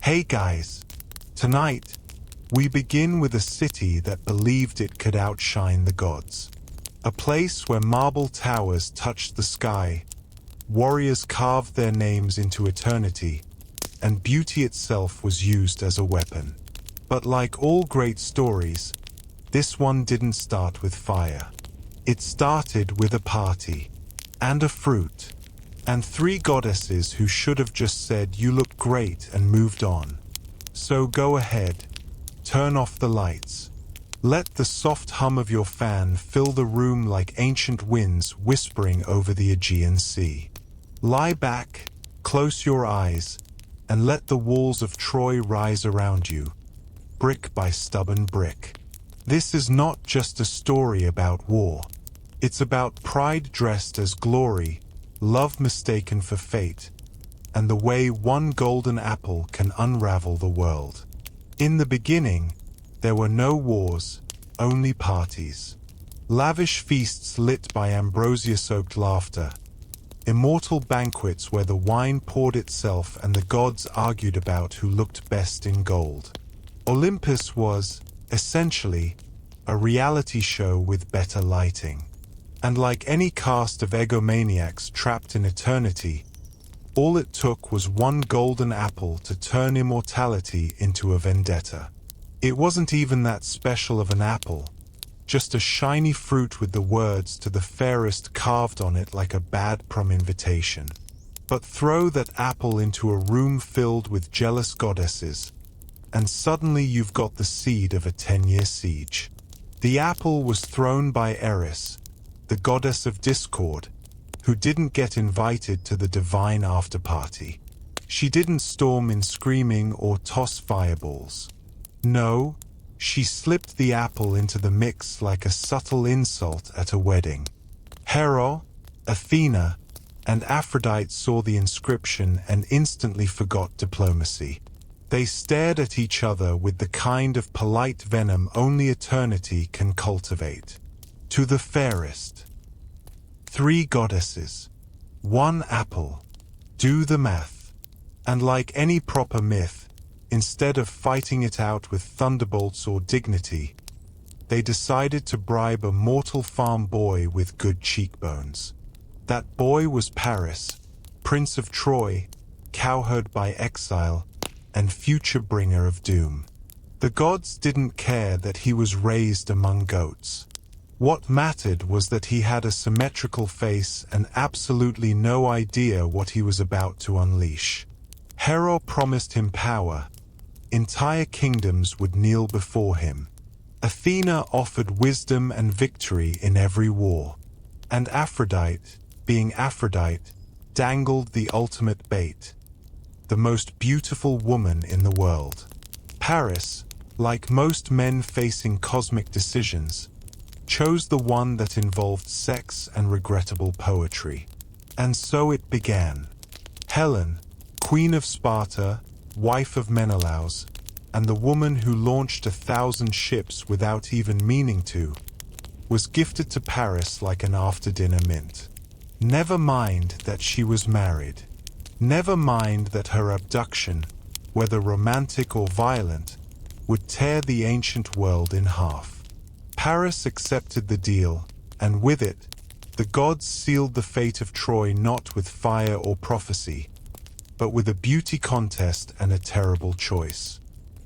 Hey guys, tonight we begin with a city that believed it could outshine the gods. A place where marble towers touched the sky, warriors carved their names into eternity, and beauty itself was used as a weapon. But like all great stories, this one didn't start with fire. It started with a party, and a fruit, and three goddesses who should have just said, "You look great," and moved on. So go ahead, turn off the lights. Let the soft hum of your fan fill the room like ancient winds whispering over the Aegean Sea. Lie back, close your eyes, and let the walls of Troy rise around you, brick by stubborn brick. This is not just a story about war. It's about pride dressed as glory, love mistaken for fate, and the way one golden apple can unravel the world. In the beginning, there were no wars, only parties. Lavish feasts lit by ambrosia-soaked laughter. Immortal banquets where the wine poured itself and the gods argued about who looked best in gold. Olympus was, essentially, a reality show with better lighting. And like any cast of egomaniacs trapped in eternity, all it took was one golden apple to turn immortality into a vendetta. It wasn't even that special of an apple, just a shiny fruit with the words "to the fairest" carved on it like a bad prom invitation. But throw that apple into a room filled with jealous goddesses, and suddenly you've got the seed of a 10-year siege. The apple was thrown by Eris, the goddess of discord, who didn't get invited to the divine after-party. She didn't storm in screaming or toss fireballs. No, she slipped the apple into the mix like a subtle insult at a wedding. Hera, Athena, and Aphrodite saw the inscription and instantly forgot diplomacy. They stared at each other with the kind of polite venom only eternity can cultivate. To the fairest. 3 goddesses. 1 apple. Do the math. And like any proper myth, instead of fighting it out with thunderbolts or dignity, they decided to bribe a mortal farm boy with good cheekbones. That boy was Paris, Prince of Troy, cowherd by exile, and future bringer of doom. The gods didn't care that he was raised among goats. What mattered was that he had a symmetrical face and absolutely no idea what he was about to unleash. Hera promised him power. Entire kingdoms would kneel before him. Athena offered wisdom and victory in every war. And Aphrodite, being Aphrodite, dangled the ultimate bait. The most beautiful woman in the world. Paris, like most men facing cosmic decisions, chose the one that involved sex and regrettable poetry. And so it began. Helen, Queen of Sparta, wife of Menelaus, and the woman who launched 1,000 ships without even meaning to, was gifted to Paris like an after-dinner mint. Never mind that she was married. Never mind that her abduction, whether romantic or violent, would tear the ancient world in half. Paris accepted the deal, and with it, the gods sealed the fate of Troy not with fire or prophecy, but with a beauty contest and a terrible choice.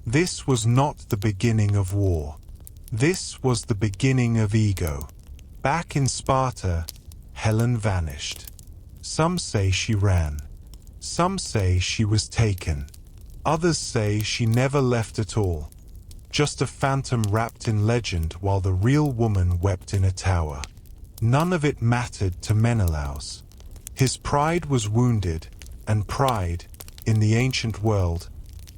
This was not the beginning of war. This was the beginning of ego. Back in Sparta, Helen vanished. Some say she ran. Some say she was taken. Others say she never left at all. Just a phantom wrapped in legend while the real woman wept in a tower. None of it mattered to Menelaus. His pride was wounded, and pride, in the ancient world,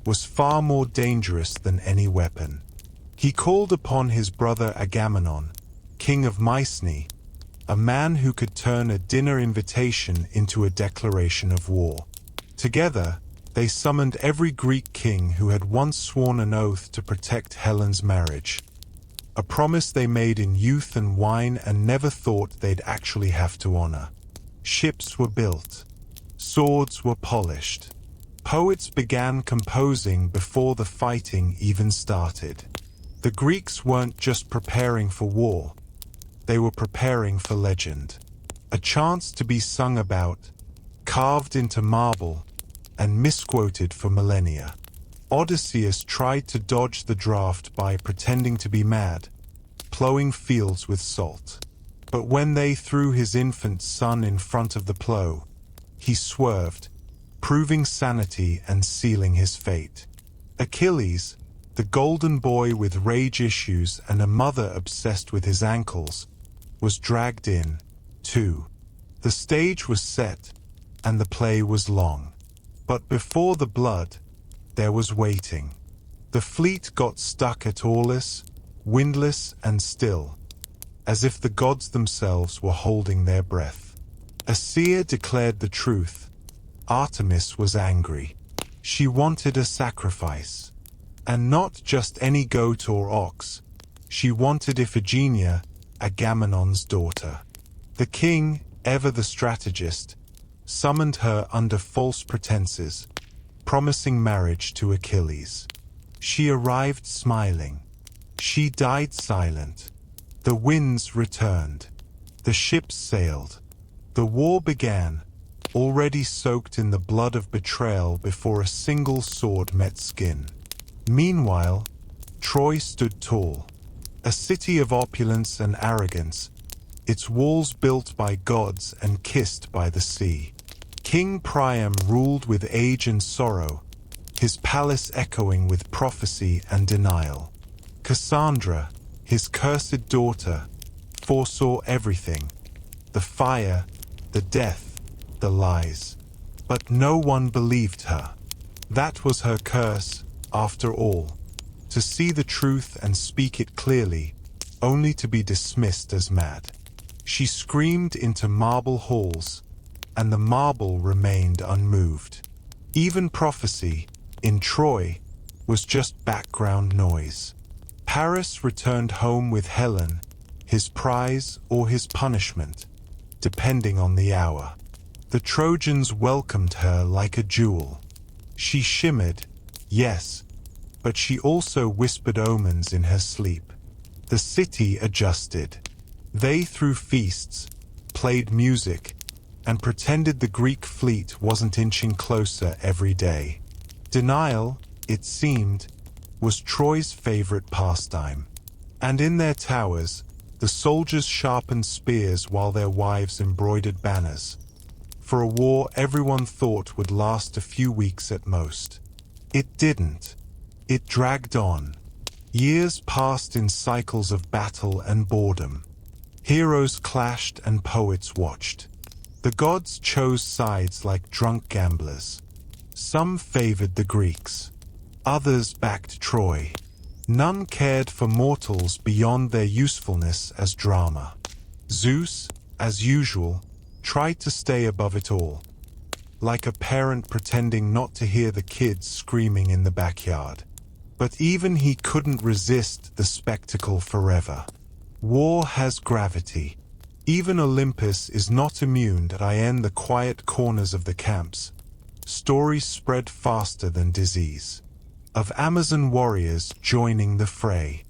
was far more dangerous than any weapon. He called upon his brother Agamemnon, king of Mycenae, a man who could turn a dinner invitation into a declaration of war. Together, they summoned every Greek king who had once sworn an oath to protect Helen's marriage. A promise they made in youth and wine and never thought they'd actually have to honor. Ships were built. Swords were polished. Poets began composing before the fighting even started. The Greeks weren't just preparing for war, they were preparing for legend. A chance to be sung about, carved into marble, and misquoted for millennia. Odysseus tried to dodge the draft by pretending to be mad, plowing fields with salt. But when they threw his infant son in front of the plow, he swerved, proving sanity and sealing his fate. Achilles, the golden boy with rage issues and a mother obsessed with his ankles, was dragged in, too. The stage was set, and the play was long. But before the blood, there was waiting. The fleet got stuck at Aulis, windless and still, as if the gods themselves were holding their breath. A seer declared the truth. Artemis was angry. She wanted a sacrifice. And not just any goat or ox. She wanted Iphigenia, Agamemnon's daughter. The king, ever the strategist, summoned her under false pretenses, promising marriage to Achilles. She arrived smiling. She died silent. The winds returned. The ships sailed. The war began, already soaked in the blood of betrayal before a single sword met skin. Meanwhile, Troy stood tall, a city of opulence and arrogance, its walls built by gods and kissed by the sea. King Priam ruled with age and sorrow, his palace echoing with prophecy and denial. Cassandra, his cursed daughter, foresaw everything: the fire, the death, the lies. But no one believed her. That was her curse, after all, to see the truth and speak it clearly, only to be dismissed as mad. She screamed into marble halls, and the marble remained unmoved. Even prophecy, in Troy, was just background noise. Paris returned home with Helen, his prize or his punishment, depending on the hour. The Trojans welcomed her like a jewel. She shimmered, yes, but she also whispered omens in her sleep. The city adjusted. They threw feasts, played music, and pretended the Greek fleet wasn't inching closer every day. Denial, it seemed, was Troy's favorite pastime. And in their towers, the soldiers sharpened spears while their wives embroidered banners. For a war everyone thought would last a few weeks at most. It didn't. It dragged on. Years passed in cycles of battle and boredom. Heroes clashed and poets watched. The gods chose sides like drunk gamblers. Some favored the Greeks. Others backed Troy. None cared for mortals beyond their usefulness as drama. Zeus, as usual, tried to stay above it all, like a parent pretending not to hear the kids screaming in the backyard. But even he couldn't resist the spectacle forever. War has gravity. Even Olympus is not immune. In the quiet corners of the camps, stories spread faster than disease. Of Amazon warriors joining the fray.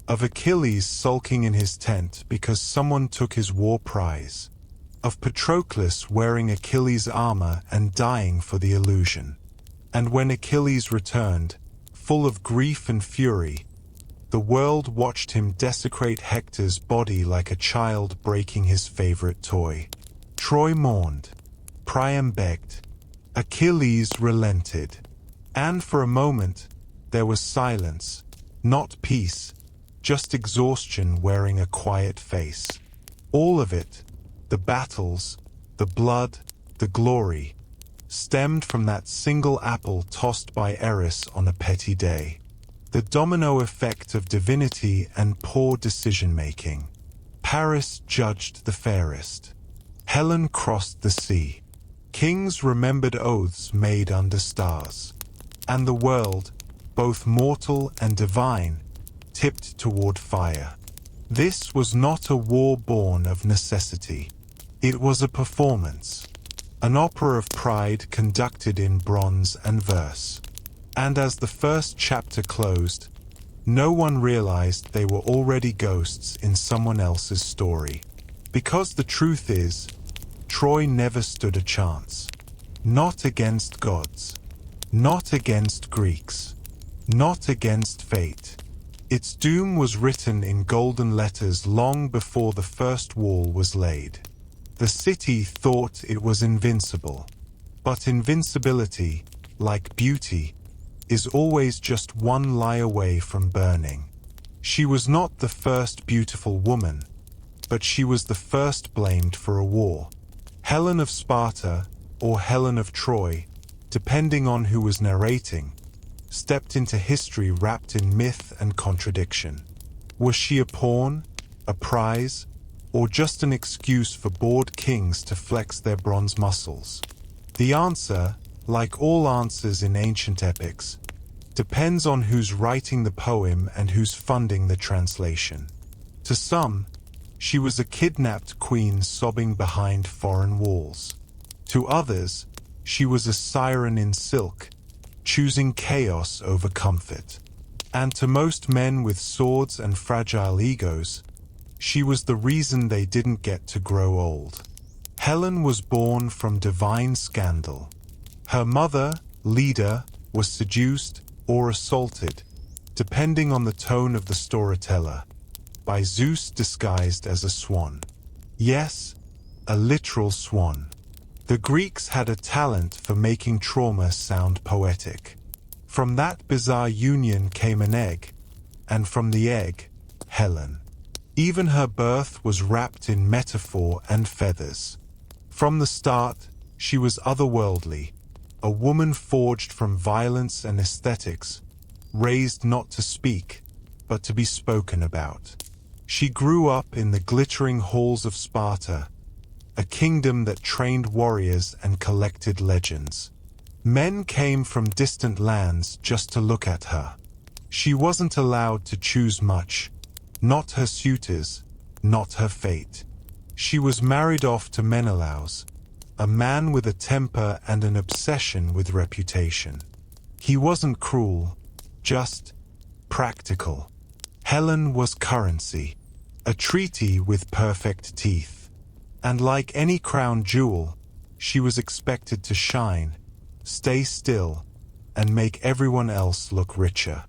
Of Achilles sulking in his tent because someone took his war prize. Of Patroclus wearing Achilles' armor and dying for the illusion. And when Achilles returned, full of grief and fury, the world watched him desecrate Hector's body like a child breaking his favorite toy. Troy mourned. Priam begged. Achilles relented. And for a moment, there was silence, not peace, just exhaustion wearing a quiet face. All of it, the battles, the blood, the glory, stemmed from that single apple tossed by Eris on a petty day. The domino effect of divinity and poor decision-making. Paris judged the fairest. Helen crossed the sea. Kings remembered oaths made under stars. And the world, both mortal and divine, tipped toward fire. This was not a war born of necessity. It was a performance. an opera of pride conducted in bronze and verse. And as the first chapter closed, no one realized they were already ghosts in someone else's story. Because the truth is, Troy never stood a chance. Not against gods. Not against Greeks. Not against fate. Its doom was written in golden letters long before the first wall was laid. The city thought it was invincible. But invincibility, like beauty, is always just one lie away from burning. She was not the first beautiful woman, but she was the first blamed for a war. Helen of Sparta, or Helen of Troy, depending on who was narrating, stepped into history wrapped in myth and contradiction. Was she a pawn, a prize, or just an excuse for bored kings to flex their bronze muscles? The answer, like all answers in ancient epics, depends on who's writing the poem and who's funding the translation. To some, she was a kidnapped queen sobbing behind foreign walls. To others, she was a siren in silk, choosing chaos over comfort. And to most men with swords and fragile egos, she was the reason they didn't get to grow old. Helen was born from divine scandal. Her mother, Leda, was seduced or assaulted, depending on the tone of the storyteller, by Zeus disguised as a swan. Yes, a literal swan. The Greeks had a talent for making trauma sound poetic. From that bizarre union came an egg, and from the egg, Helen. Even her birth was wrapped in metaphor and feathers. From the start, she was otherworldly, a woman forged from violence and aesthetics, raised not to speak, but to be spoken about. She grew up in the glittering halls of Sparta, a kingdom that trained warriors and collected legends. Men came from distant lands just to look at her. She wasn't allowed to choose much, not her suitors, not her fate. She was married off to Menelaus, a man with a temper and an obsession with reputation. He wasn't cruel, just practical. Helen was currency, a treaty with perfect teeth. And like any crown jewel, she was expected to shine, stay still, and make everyone else look richer.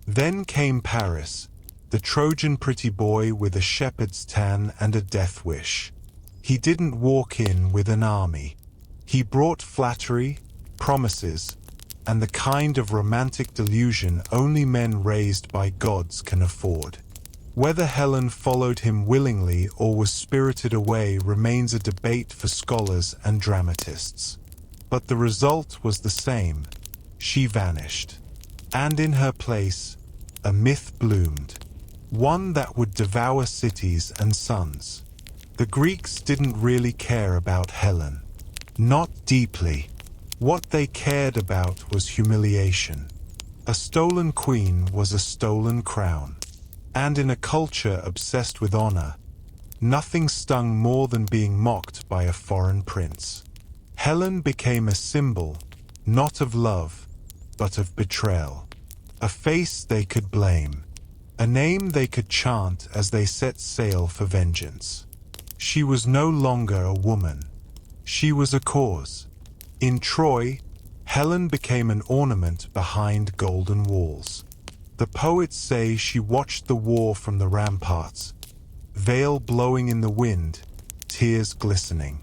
Then came Paris, the Trojan pretty boy with a shepherd's tan and a death wish. He didn't walk in with an army. He brought flattery, promises, and the kind of romantic delusion only men raised by gods can afford. Whether Helen followed him willingly or was spirited away remains a debate for scholars and dramatists. But the result was the same. She vanished. And in her place, a myth bloomed. One that would devour cities and suns. The Greeks didn't really care about Helen. Not deeply. What they cared about was humiliation. A stolen queen was a stolen crown. And in a culture obsessed with honor, nothing stung more than being mocked by a foreign prince. Helen became a symbol, not of love, but of betrayal. A face they could blame. A name they could chant as they set sail for vengeance. She was no longer a woman. She was a cause. In Troy, Helen became an ornament behind golden walls. The poets say she watched the war from the ramparts, veil blowing in the wind, tears glistening.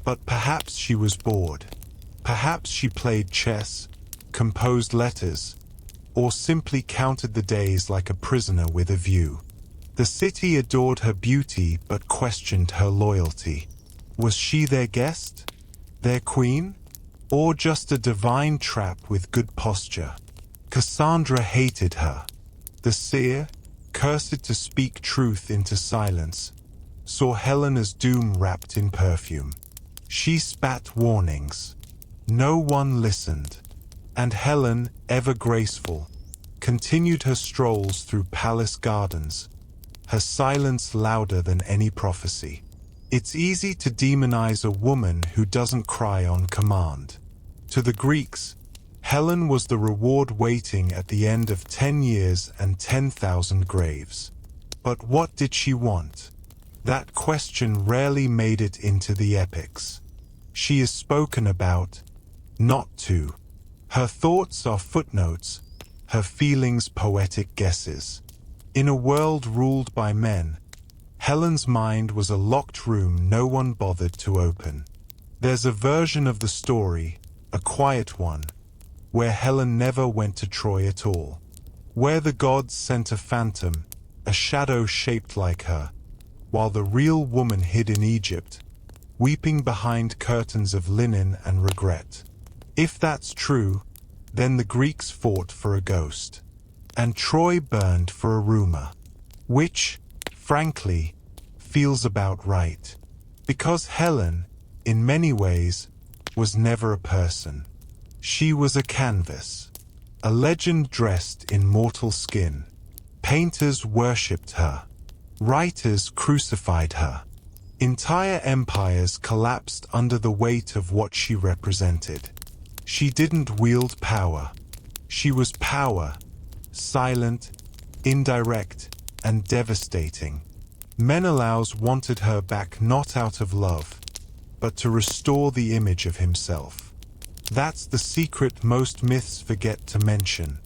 But perhaps she was bored. Perhaps she played chess, composed letters, or simply counted the days like a prisoner with a view. The city adored her beauty but questioned her loyalty. Was she their guest? Their queen? Or just a divine trap with good posture? Cassandra hated her. The seer, cursed to speak truth into silence, saw Helen as doom wrapped in perfume. She spat warnings. No one listened. And Helen, ever graceful, continued her strolls through palace gardens, her silence louder than any prophecy. It's easy to demonize a woman who doesn't cry on command. To the Greeks, Helen was the reward waiting at the end of 10 years and 10,000 graves. But what did she want? That question rarely made it into the epics. She is spoken about, not to. Her thoughts are footnotes, her feelings poetic guesses. In a world ruled by men, Helen's mind was a locked room no one bothered to open. There's a version of the story, a quiet one, where Helen never went to Troy at all. Where the gods sent a phantom, a shadow shaped like her, while the real woman hid in Egypt, weeping behind curtains of linen and regret. If that's true, then the Greeks fought for a ghost, and Troy burned for a rumor, which, frankly, feels about right. Because Helen, in many ways, was never a person. She was a canvas, a legend dressed in mortal skin. Painters worshipped her. Writers crucified her. Entire empires collapsed under the weight of what she represented. She didn't wield power. She was power, silent, indirect, and devastating. Menelaus wanted her back not out of love, but to restore the image of himself. That's the secret most myths forget to mention.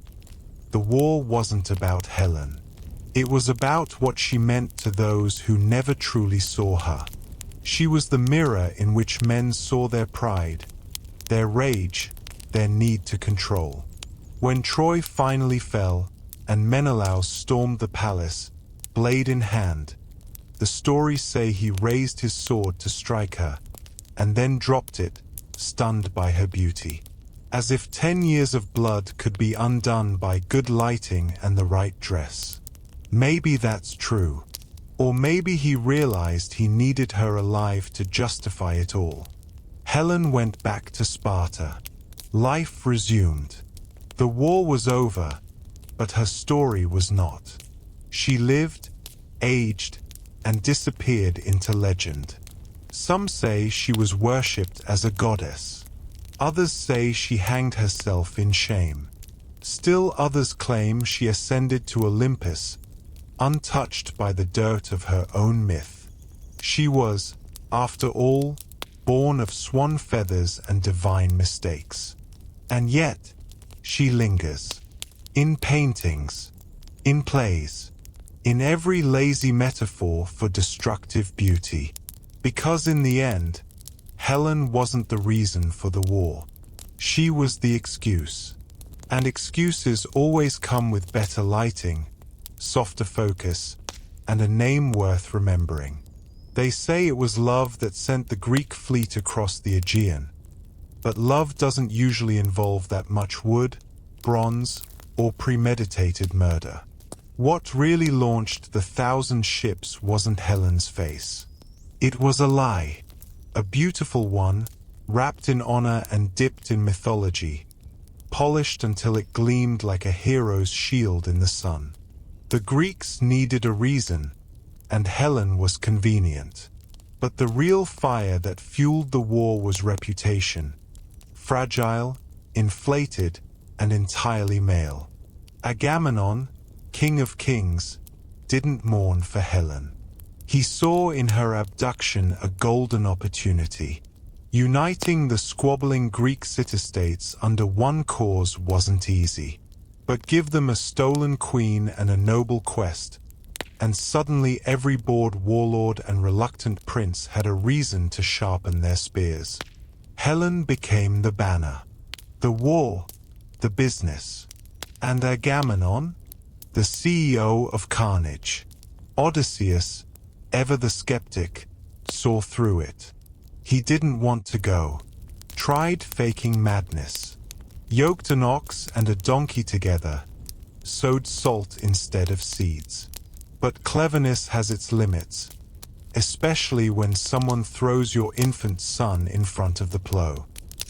The war wasn't about Helen. It was about what she meant to those who never truly saw her. She was the mirror in which men saw their pride, their rage, their need to control. When Troy finally fell, and Menelaus stormed the palace, blade in hand, the stories say he raised his sword to strike her, and then dropped it, stunned by her beauty. As if 10 years of blood could be undone by good lighting and the right dress. Maybe that's true. Or maybe he realized he needed her alive to justify it all. Helen went back to Sparta. Life resumed. The war was over, but her story was not. She lived, aged, and disappeared into legend. Some say she was worshipped as a goddess. Others say she hanged herself in shame. Still others claim she ascended to Olympus, untouched by the dirt of her own myth. She was, after all, born of swan feathers and divine mistakes. And yet, she lingers. In paintings, in plays, in every lazy metaphor for destructive beauty. Because in the end, Helen wasn't the reason for the war. She was the excuse. And excuses always come with better lighting, softer focus, and a name worth remembering. They say it was love that sent the Greek fleet across the Aegean. But love doesn't usually involve that much wood, bronze, or premeditated murder. What really launched the 1,000 ships wasn't Helen's face. It was a lie. A beautiful one, wrapped in honor and dipped in mythology, polished until it gleamed like a hero's shield in the sun. The Greeks needed a reason, and Helen was convenient. But the real fire that fueled the war was reputation. Fragile, inflated, and entirely male. Agamemnon, king of kings, didn't mourn for Helen. He saw in her abduction a golden opportunity. Uniting the squabbling Greek city-states under one cause wasn't easy. But give them a stolen queen and a noble quest, and suddenly every bored warlord and reluctant prince had a reason to sharpen their spears. Helen became the banner. The war, the business. And Agamemnon, the CEO of carnage. Odysseus, ever the skeptic, saw through it. He didn't want to go. Tried faking madness. Yoked an ox and a donkey together. Sowed salt instead of seeds. But cleverness has its limits, especially when someone throws your infant son in front of the plow.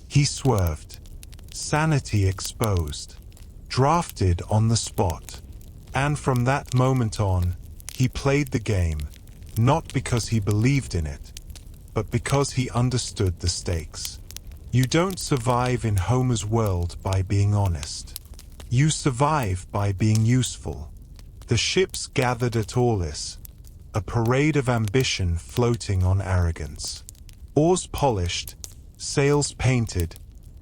He swerved. Sanity exposed. Drafted on the spot. And from that moment on, he played the game, not because he believed in it, but because he understood the stakes. You don't survive in Homer's world by being honest. You survive by being useful. The ships gathered at Aulis, a parade of ambition floating on arrogance. Oars polished, sails painted,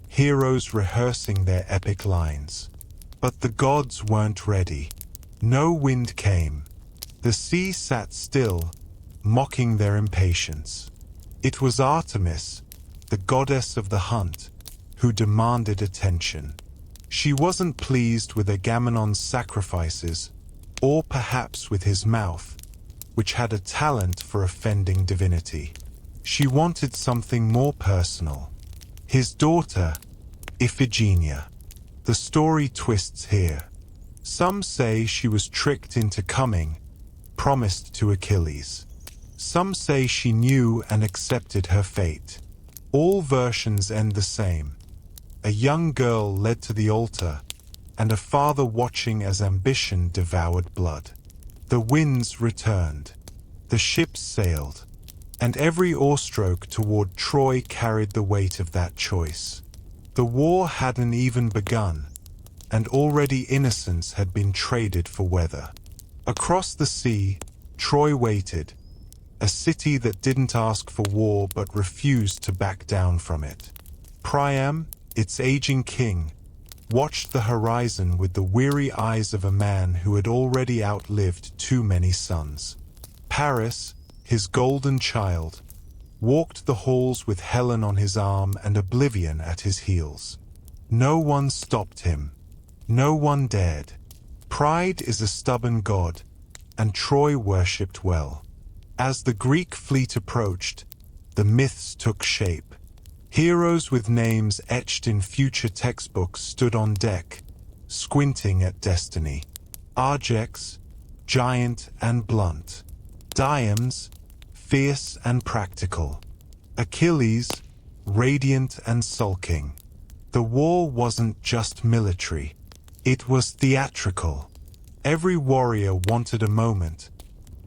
heroes rehearsing their epic lines. But the gods weren't ready. No wind came. The sea sat still, mocking their impatience. It was Artemis, the goddess of the hunt, who demanded attention. She wasn't pleased with Agamemnon's sacrifices, or perhaps with his mouth, which had a talent for offending divinity. She wanted something more personal. His daughter, Iphigenia. The story twists here. Some say she was tricked into coming, promised to Achilles. Some say she knew and accepted her fate. All versions end the same. A young girl led to the altar, and a father watching as ambition devoured blood. The winds returned. The ships sailed. And every oarstroke toward Troy carried the weight of that choice. The war hadn't even begun, and already innocence had been traded for weather. Across the sea, Troy waited, a city that didn't ask for war but refused to back down from it. Priam, its aging king, watched the horizon with the weary eyes of a man who had already outlived too many sons. Paris, his golden child, walked the halls with Helen on his arm and oblivion at his heels. No one stopped him. No one dared. Pride is a stubborn god, and Troy worshipped well. As the Greek fleet approached, the myths took shape. Heroes with names etched in future textbooks stood on deck, squinting at destiny. Ajax, giant and blunt. Diams, fierce and practical. Achilles, radiant and sulking. The war wasn't just military. It was theatrical. Every warrior wanted a moment,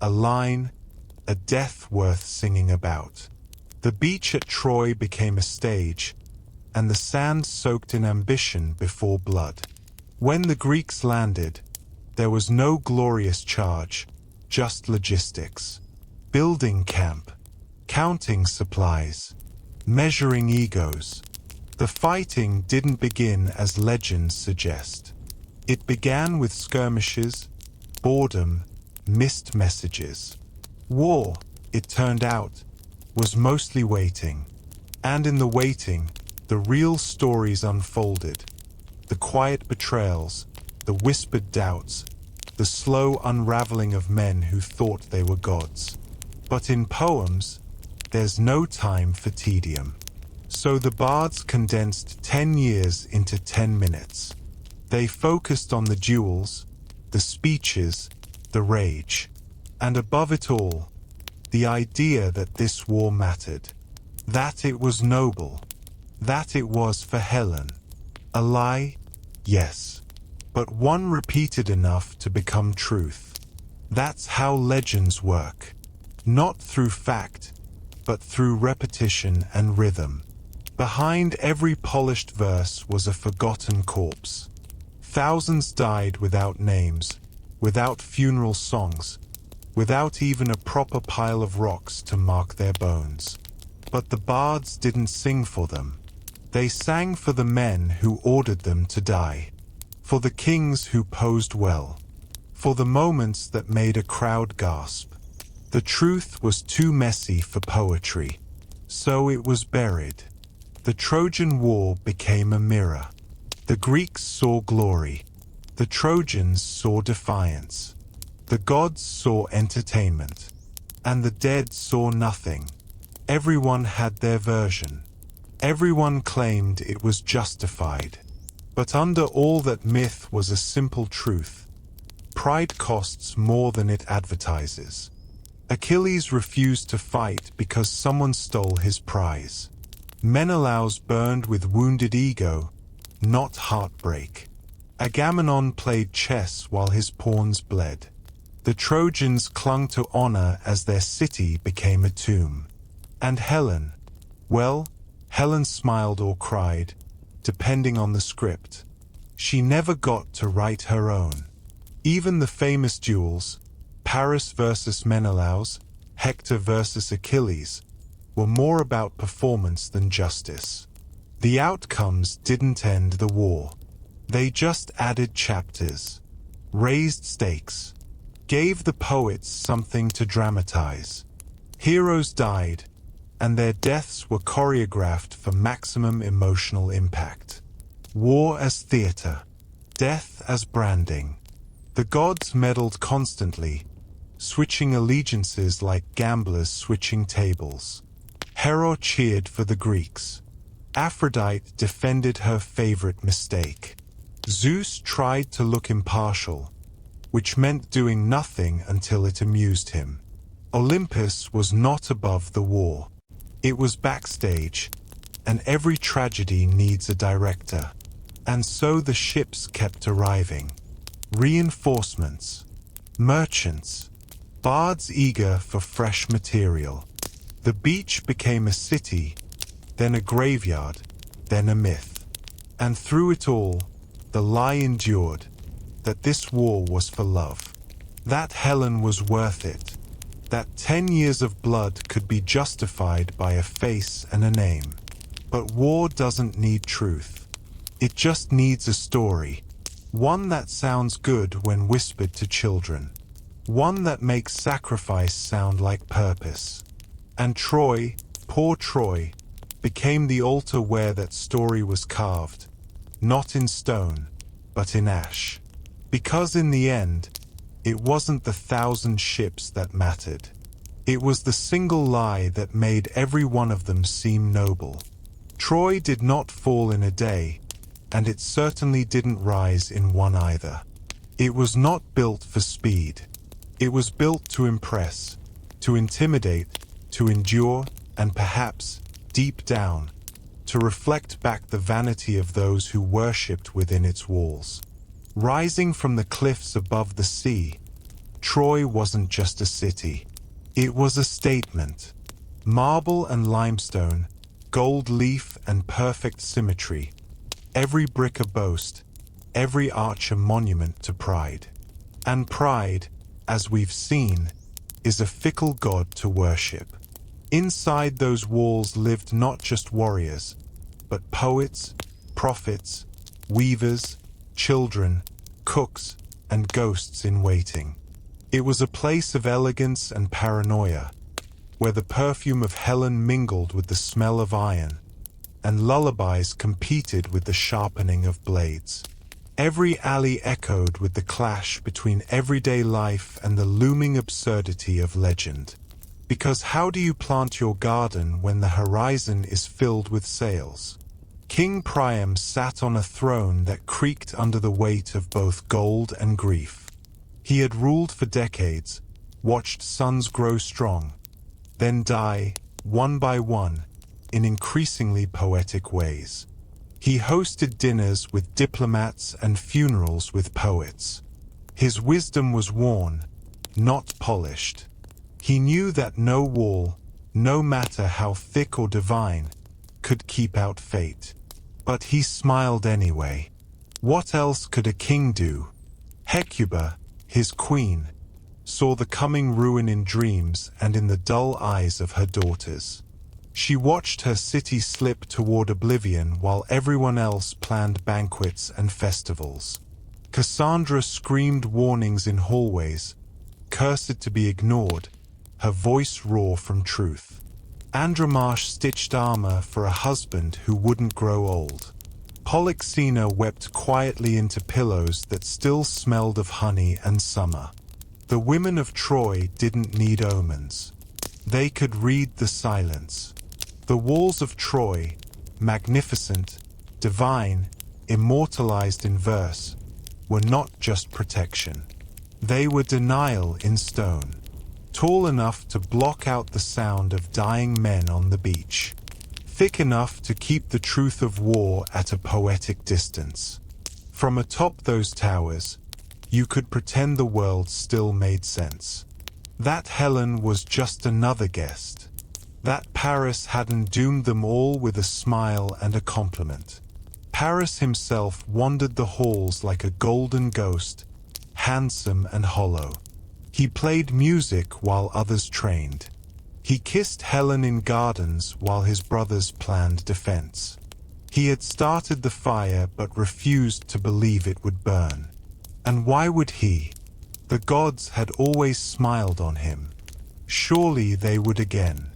a line, a death worth singing about. The beach at Troy became a stage, and the sand soaked in ambition before blood. When the Greeks landed, there was no glorious charge, just logistics. Building camp, counting supplies, measuring egos. The fighting didn't begin as legends suggest. It began with skirmishes, boredom, missed messages. War, it turned out, was mostly waiting. And in the waiting, the real stories unfolded. The quiet betrayals, the whispered doubts, the slow unraveling of men who thought they were gods. But in poems, there's no time for tedium. So the bards condensed 10 years into 10 minutes. They focused on the duels, the speeches, the rage. And above it all, the idea that this war mattered. That it was noble. That it was for Helen. A lie? Yes. But one repeated enough to become truth. That's how legends work. Not through fact, but through repetition and rhythm. Behind every polished verse was a forgotten corpse. Thousands died without names, without funeral songs, without even a proper pile of rocks to mark their bones. But the bards didn't sing for them. They sang for the men who ordered them to die, for the kings who posed well, for the moments that made a crowd gasp. The truth was too messy for poetry, so it was buried. The Trojan War became a mirror. The Greeks saw glory. The Trojans saw defiance. The gods saw entertainment. And the dead saw nothing. Everyone had their version. Everyone claimed it was justified. But under all that myth was a simple truth. Pride costs more than it advertises. Achilles refused to fight because someone stole his prize. Menelaus burned with wounded ego, not heartbreak. Agamemnon played chess while his pawns bled. The Trojans clung to honor as their city became a tomb. And Helen? Well, Helen smiled or cried, depending on the script. She never got to write her own. Even the famous duels, Paris versus Menelaus, Hector versus Achilles, were more about performance than justice. The outcomes didn't end the war. They just added chapters, raised stakes, gave the poets something to dramatize. Heroes died, and their deaths were choreographed for maximum emotional impact. War as theater, death as branding. The gods meddled constantly, switching allegiances like gamblers switching tables. Hera cheered for the Greeks. Aphrodite defended her favorite mistake. Zeus tried to look impartial, which meant doing nothing until it amused him. Olympus was not above the war. It was backstage, and every tragedy needs a director. And so the ships kept arriving. Reinforcements, merchants, bards eager for fresh material. The beach became a city, then a graveyard, then a myth. And through it all, the lie endured, that this war was for love. That Helen was worth it. That 10 years of blood could be justified by a face and a name. But war doesn't need truth. It just needs a story. One that sounds good when whispered to children. One that makes sacrifice sound like purpose. And Troy, poor Troy, became the altar where that story was carved. Not in stone, but in ash. Because in the end, it wasn't the 1,000 ships that mattered. It was the single lie that made every one of them seem noble. Troy did not fall in a day, and it certainly didn't rise in one either. It was not built for speed. It was built to impress, to intimidate, to endure, and perhaps, deep down, to reflect back the vanity of those who worshipped within its walls. Rising from the cliffs above the sea, Troy wasn't just a city. It was a statement. Marble and limestone, gold leaf and perfect symmetry. Every brick a boast, every arch a monument to pride. And pride, as we've seen, is a fickle god to worship. Inside those walls lived not just warriors, but poets, prophets, weavers, children, cooks, and ghosts in waiting. It was a place of elegance and paranoia, where the perfume of Helen mingled with the smell of iron, and lullabies competed with the sharpening of blades. Every alley echoed with the clash between everyday life and the looming absurdity of legend. Because how do you plant your garden when the horizon is filled with sails? King Priam sat on a throne that creaked under the weight of both gold and grief. He had ruled for decades, watched sons grow strong, then die, one by one, in increasingly poetic ways. He hosted dinners with diplomats and funerals with poets. His wisdom was worn, not polished. He knew that no wall, no matter how thick or divine, could keep out fate. But he smiled anyway. What else could a king do? Hecuba, his queen, saw the coming ruin in dreams and in the dull eyes of her daughters. She watched her city slip toward oblivion while everyone else planned banquets and festivals. Cassandra screamed warnings in hallways, cursed to be ignored, her voice raw from truth. Andromache stitched armor for a husband who wouldn't grow old. Polyxena wept quietly into pillows that still smelled of honey and summer. The women of Troy didn't need omens. They could read the silence. The walls of Troy, magnificent, divine, immortalized in verse, were not just protection. They were denial in stone. Tall enough to block out the sound of dying men on the beach. Thick enough to keep the truth of war at a poetic distance. From atop those towers, you could pretend the world still made sense. That Helen was just another guest. that Paris hadn't doomed them all with a smile and a compliment. Paris himself wandered the halls like a golden ghost, handsome and hollow. He played music while others trained. He kissed Helen in gardens while his brothers planned defense. He had started the fire but refused to believe it would burn. And why would he? The gods had always smiled on him. Surely they would again.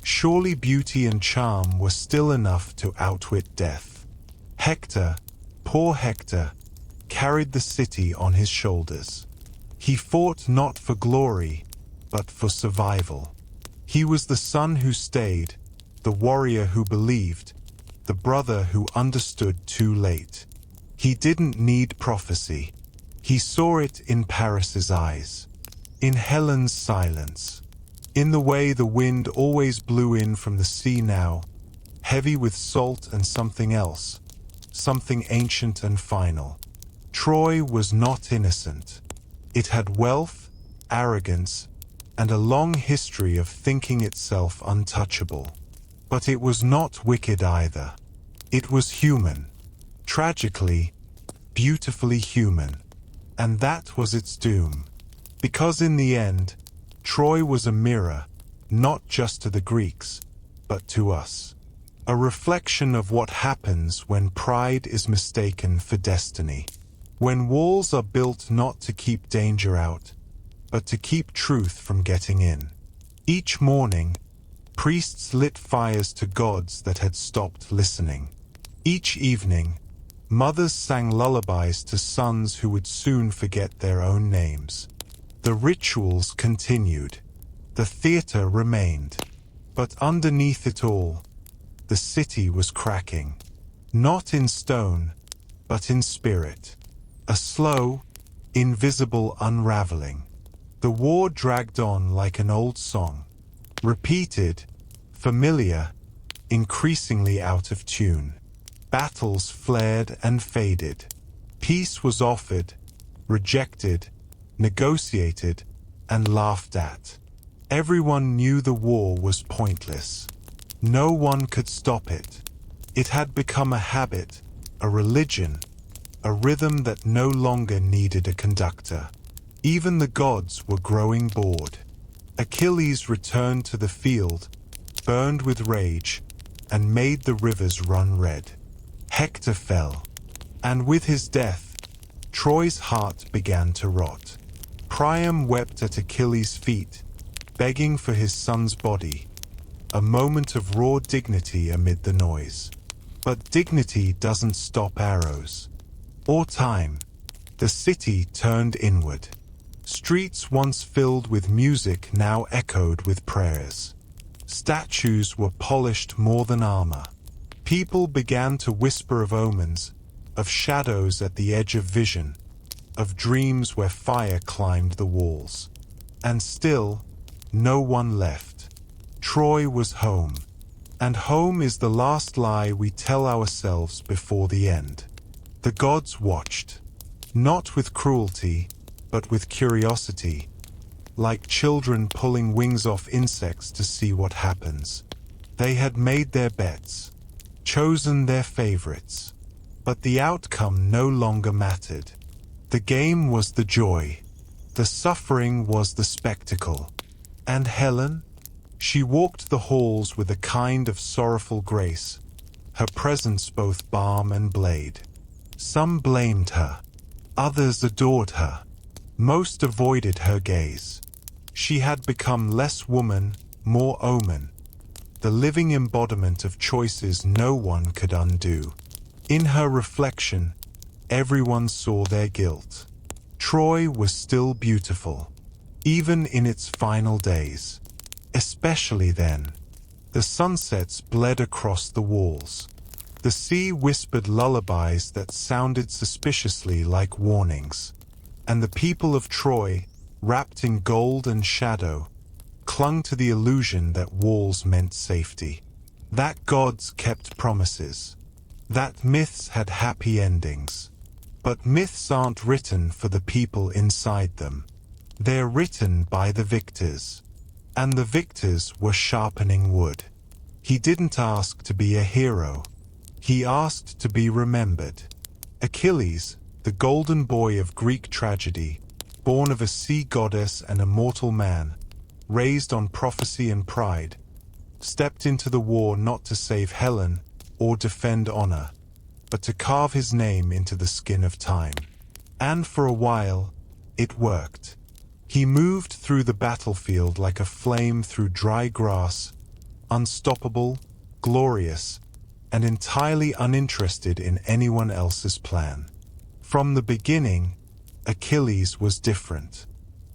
Surely beauty and charm were still enough to outwit death. Hector, poor Hector, carried the city on his shoulders. He fought not for glory, but for survival. He was the son who stayed, the warrior who believed, the brother who understood too late. He didn't need prophecy. He saw it in Paris's eyes, in Helen's silence, in the way the wind always blew in from the sea now, heavy with salt and something else, something ancient and final. Troy was not innocent. It had wealth, arrogance, and a long history of thinking itself untouchable. But it was not wicked either. It was human. Tragically, beautifully human. And that was its doom. Because in the end, Troy was a mirror, not just to the Greeks, but to us. A reflection of what happens when pride is mistaken for destiny. When walls are built not to keep danger out, but to keep truth from getting in. Each morning, priests lit fires to gods that had stopped listening. Each evening, mothers sang lullabies to sons who would soon forget their own names. The rituals continued. The theater remained. But underneath it all, the city was cracking. Not in stone, but in spirit. A slow, invisible unraveling. The war dragged on like an old song. Repeated, familiar, increasingly out of tune. Battles flared and faded. Peace was offered, rejected, negotiated, and laughed at. Everyone knew the war was pointless. No one could stop it. It had become a habit, a religion, a rhythm that no longer needed a conductor. Even the gods were growing bored. Achilles returned to the field, burned with rage, and made the rivers run red. Hector fell, and with his death, Troy's heart began to rot. Priam wept at Achilles' feet, begging for his son's body, a moment of raw dignity amid the noise. But dignity doesn't stop arrows. Or time. The city turned inward. Streets once filled with music now echoed with prayers. Statues were polished more than armor. People began to whisper of omens, of shadows at the edge of vision, of dreams where fire climbed the walls. And still, no one left. Troy was home. And home is the last lie we tell ourselves before the end. The gods watched, not with cruelty, but with curiosity, like children pulling wings off insects to see what happens. They had made their bets, chosen their favorites, but the outcome no longer mattered. The game was the joy, the suffering was the spectacle. And Helen? She walked the halls with a kind of sorrowful grace, her presence both balm and blade. Some blamed her, others adored her, most avoided her gaze. She had become less woman, more omen, the living embodiment of choices no one could undo. In her reflection, everyone saw their guilt. Troy was still beautiful, even in its final days. Especially then. The sunsets bled across the walls. The sea whispered lullabies that sounded suspiciously like warnings. And the people of Troy, wrapped in gold and shadow, clung to the illusion that walls meant safety. That gods kept promises. That myths had happy endings. But myths aren't written for the people inside them. They're written by the victors. and the victors were sharpening wood. He didn't ask to be a hero. He asked to be remembered. Achilles, the golden boy of Greek tragedy, born of a sea goddess and a mortal man, raised on prophecy and pride, stepped into the war not to save Helen or defend honor, but to carve his name into the skin of time. And for a while, it worked. He moved through the battlefield like a flame through dry grass, unstoppable, glorious, and entirely uninterested in anyone else's plan. From the beginning, Achilles was different.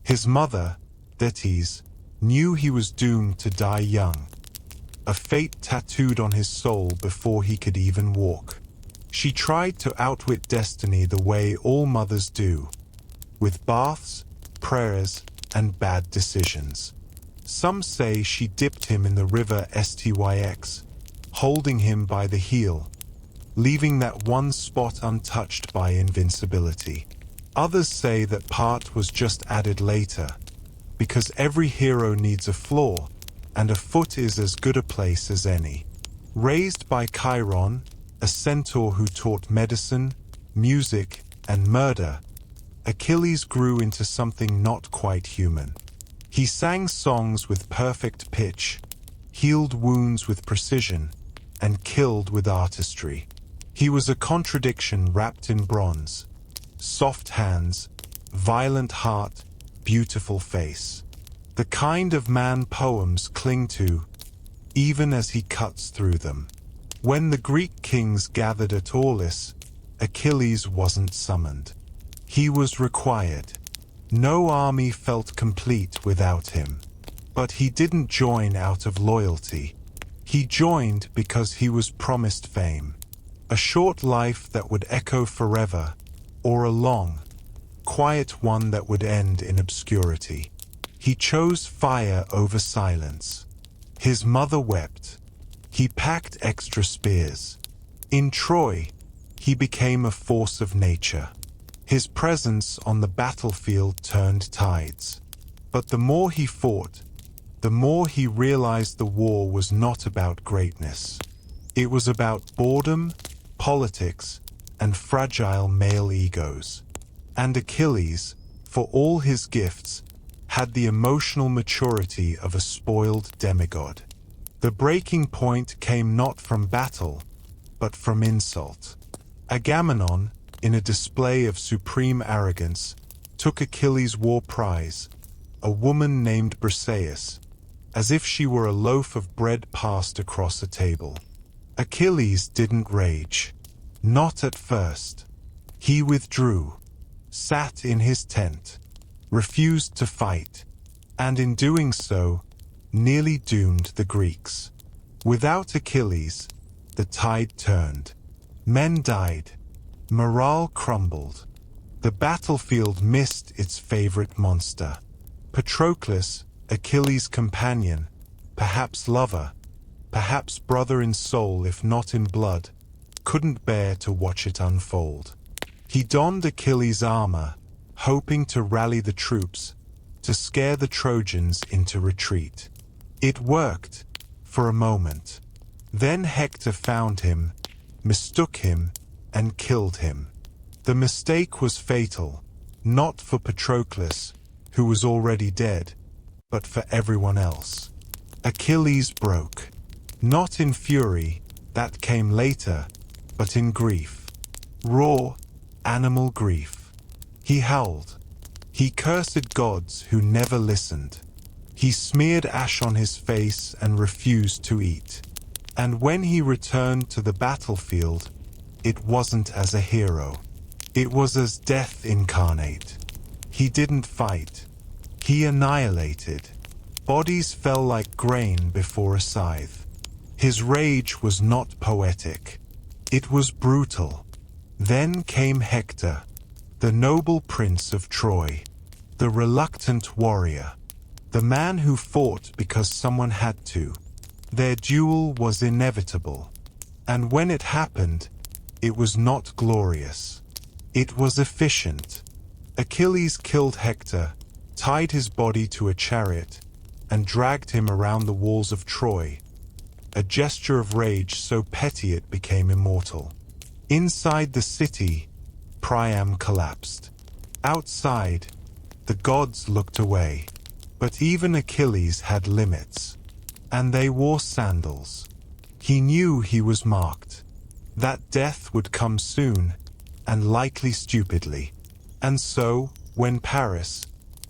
His mother, Thetis, knew he was doomed to die young, a fate tattooed on his soul before he could even walk. She tried to outwit destiny the way all mothers do, with baths, prayers, and bad decisions. Some say she dipped him in the river Styx, holding him by the heel, leaving that one spot untouched by invincibility. Others say that part was just added later, because every hero needs a flaw, and a foot is as good a place as any. Raised by Chiron, a centaur who taught medicine, music, and murder, Achilles grew into something not quite human. He sang songs with perfect pitch, healed wounds with precision, and killed with artistry. He was a contradiction wrapped in bronze. Soft hands, violent heart, beautiful face. The kind of man poems cling to, even as he cuts through them. When the Greek kings gathered at Aulis, Achilles wasn't summoned. He was required. No army felt complete without him. But he didn't join out of loyalty. He joined because he was promised fame. A short life that would echo forever, or a long, quiet one that would end in obscurity. He chose fire over silence. His mother wept. He packed extra spears. In Troy, he became a force of nature. His presence on the battlefield turned tides. But the more he fought, the more he realized the war was not about greatness. It was about boredom, politics, and fragile male egos. And Achilles, for all his gifts, had the emotional maturity of a spoiled demigod. The breaking point came not from battle, but from insult. Agamemnon, in a display of supreme arrogance, took Achilles' war prize, a woman named Briseis, as if she were a loaf of bread passed across a table. Achilles didn't rage. Not at first. He withdrew, sat in his tent, refused to fight, and in doing so, nearly doomed the Greeks. Without Achilles, the tide turned. Men died. Morale crumbled. The battlefield missed its favorite monster. Patroclus, Achilles' companion, perhaps lover, perhaps brother in soul if not in blood, couldn't bear to watch it unfold. He donned Achilles' armor, hoping to rally the troops, to scare the Trojans into retreat. It worked, for a moment. Then Hector found him, mistook him, and killed him. The mistake was fatal, not for Patroclus, who was already dead, but for everyone else. Achilles broke. Not in fury, that came later, but in grief. Raw, animal grief. He howled. He cursed gods who never listened. He smeared ash on his face and refused to eat. And when he returned to the battlefield, it wasn't as a hero. It was as death incarnate. He didn't fight. He annihilated. Bodies fell like grain before a scythe. His rage was not poetic. It was brutal. Then came Hector, the noble prince of Troy, the reluctant warrior, the man who fought because someone had to. Their duel was inevitable. And when it happened, it was not glorious. It was efficient. Achilles killed Hector, tied his body to a chariot, and dragged him around the walls of Troy, a gesture of rage so petty it became immortal. Inside the city, Priam collapsed. Outside, the gods looked away. But even Achilles had limits. And they wore sandals. He knew he was marked. That death would come soon, and likely stupidly. And so, when Paris,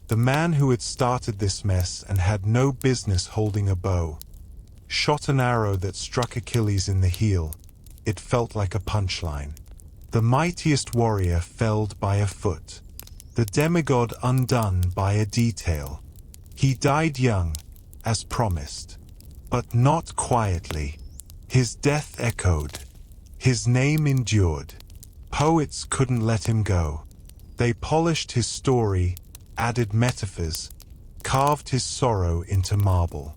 the man who had started this mess and had no business holding a bow, shot an arrow that struck Achilles in the heel, it felt like a punchline. The mightiest warrior felled by a foot. The demigod undone by a detail. He died young, as promised. But not quietly. His death echoed. His name endured. Poets couldn't let him go. They polished his story, added metaphors, carved his sorrow into marble.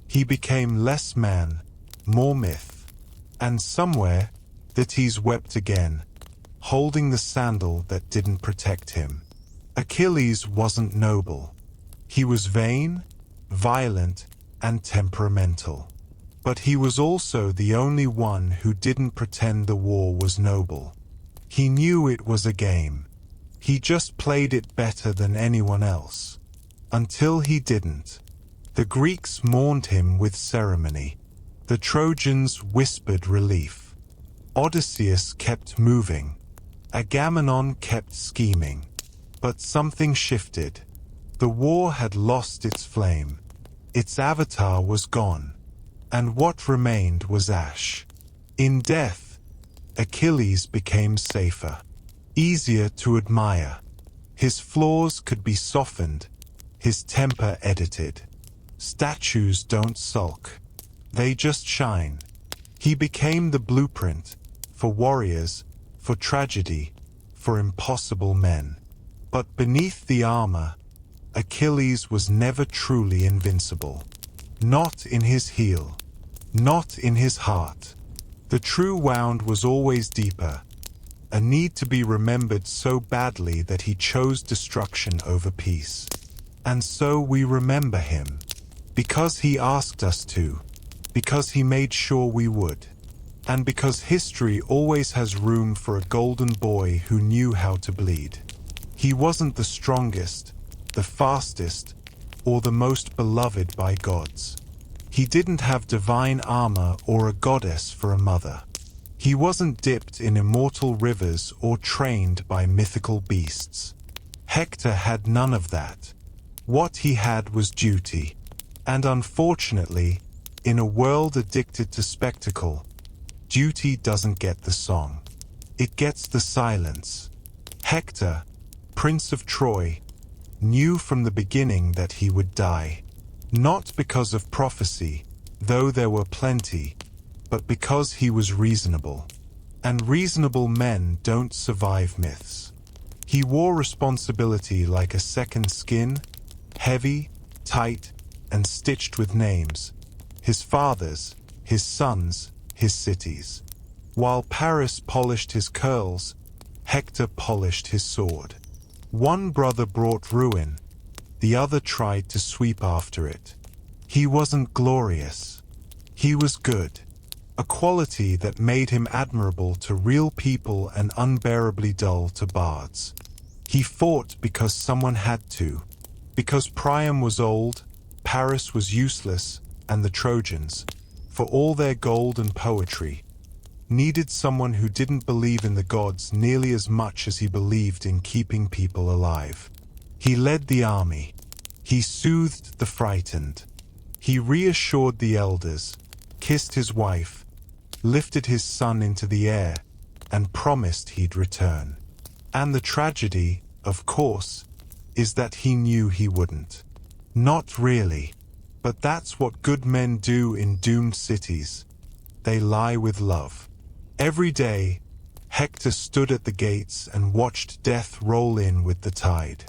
He became less man, more myth. And somewhere, Thetis wept again, holding the sandal that didn't protect him. Achilles wasn't noble. He was vain, violent, and temperamental. But he was also the only one who didn't pretend the war was noble. He knew it was a game. He just played it better than anyone else. Until he didn't. The Greeks mourned him with ceremony. The Trojans whispered relief. Odysseus kept moving. Agamemnon kept scheming. But something shifted. The war had lost its flame. Its avatar was gone. And what remained was ash. In death, Achilles became safer. Easier to admire. His flaws could be softened. His temper edited. Statues don't sulk. They just shine. He became the blueprint for warriors, for tragedy, for impossible men. But beneath the armor, Achilles was never truly invincible. Not in his heel. Not in his heart. The true wound was always deeper. A need to be remembered so badly that he chose destruction over peace. And so we remember him. Because he asked us to. Because he made sure we would. And because history always has room for a golden boy who knew how to bleed. He wasn't the strongest, the fastest, or the most beloved by gods. He didn't have divine armor or a goddess for a mother. He wasn't dipped in immortal rivers or trained by mythical beasts. Hector had none of that. What he had was duty. And unfortunately, in a world addicted to spectacle, duty doesn't get the song. It gets the silence. Hector, Prince of Troy, knew from the beginning that he would die. Not because of prophecy, though there were plenty, but because he was reasonable. And reasonable men don't survive myths. He wore responsibility like a second skin, heavy, tight, and stitched with names. His fathers, his sons, his cities. While Paris polished his curls, Hector polished his sword. One brother brought ruin, the other tried to sweep after it. He wasn't glorious. He was good, a quality that made him admirable to real people and unbearably dull to bards. He fought because someone had to, because Priam was old, Paris was useless, and the Trojans, for all their gold and poetry, needed someone who didn't believe in the gods nearly as much as he believed in keeping people alive. He led the army. He soothed the frightened. He reassured the elders, kissed his wife, lifted his son into the air, and promised he'd return. And the tragedy, of course, is that he knew he wouldn't. Not really. But that's what good men do in doomed cities. They lie with love. Every day, Hector stood at the gates and watched death roll in with the tide.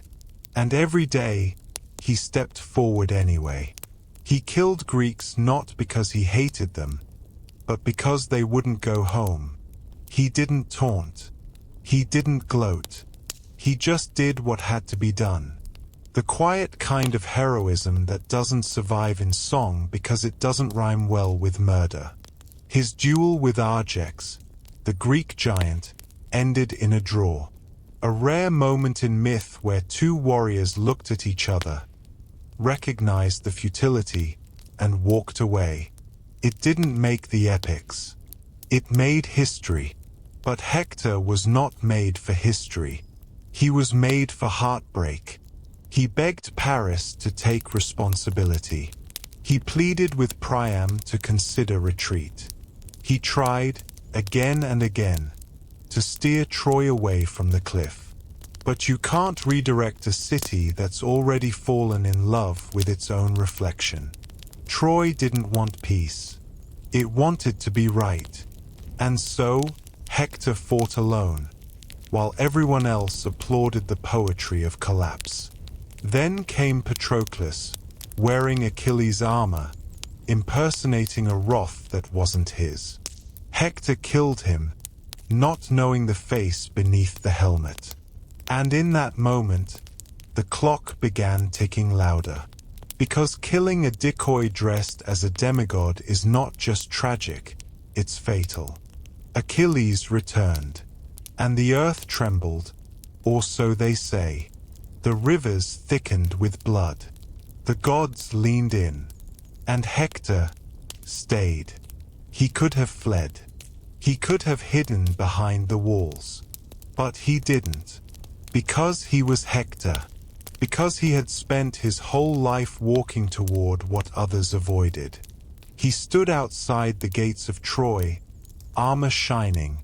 And every day, he stepped forward anyway. He killed Greeks not because he hated them, but because they wouldn't go home. He didn't taunt. He didn't gloat. He just did what had to be done. The quiet kind of heroism that doesn't survive in song because it doesn't rhyme well with murder. His duel with Argex, the Greek giant, ended in a draw. A rare moment in myth where two warriors looked at each other, recognized the futility, and walked away. It didn't make the epics. It made history. But Hector was not made for history. He was made for heartbreak. He begged Paris to take responsibility. He pleaded with Priam to consider retreat. He tried, again and again, to steer Troy away from the cliff. But you can't redirect a city that's already fallen in love with its own reflection. Troy didn't want peace. It wanted to be right. And so, Hector fought alone, while everyone else applauded the poetry of collapse. Then came Patroclus, wearing Achilles' armor, impersonating a wrath that wasn't his. Hector killed him, not knowing the face beneath the helmet. And in that moment, the clock began ticking louder. Because killing a decoy dressed as a demigod is not just tragic, it's fatal. Achilles returned, and the earth trembled, or so they say. The rivers thickened with blood. The gods leaned in, and Hector stayed. He could have fled. He could have hidden behind the walls. But he didn't. Because he was Hector. Because he had spent his whole life walking toward what others avoided. He stood outside the gates of Troy, armor shining,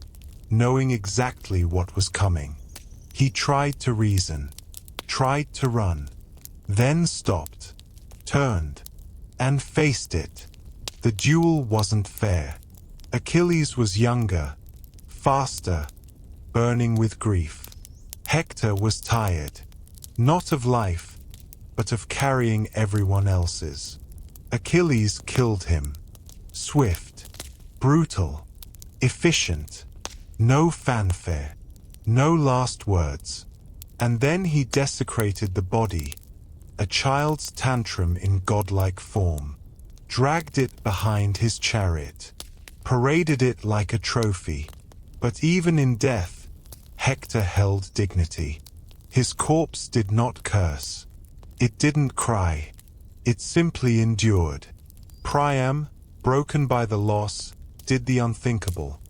knowing exactly what was coming. He tried to reason, tried to run, then stopped, turned, and faced it. The duel wasn't fair. Achilles was younger, faster, burning with grief. Hector was tired, not of life, but of carrying everyone else's. Achilles killed him. Swift, brutal, efficient, no fanfare, no last words. And then he desecrated the body, a child's tantrum in godlike form, dragged it behind his chariot, paraded it like a trophy. But even in death, Hector held dignity. His corpse did not curse. It didn't cry. It simply endured. Priam, broken by the loss, did the unthinkable,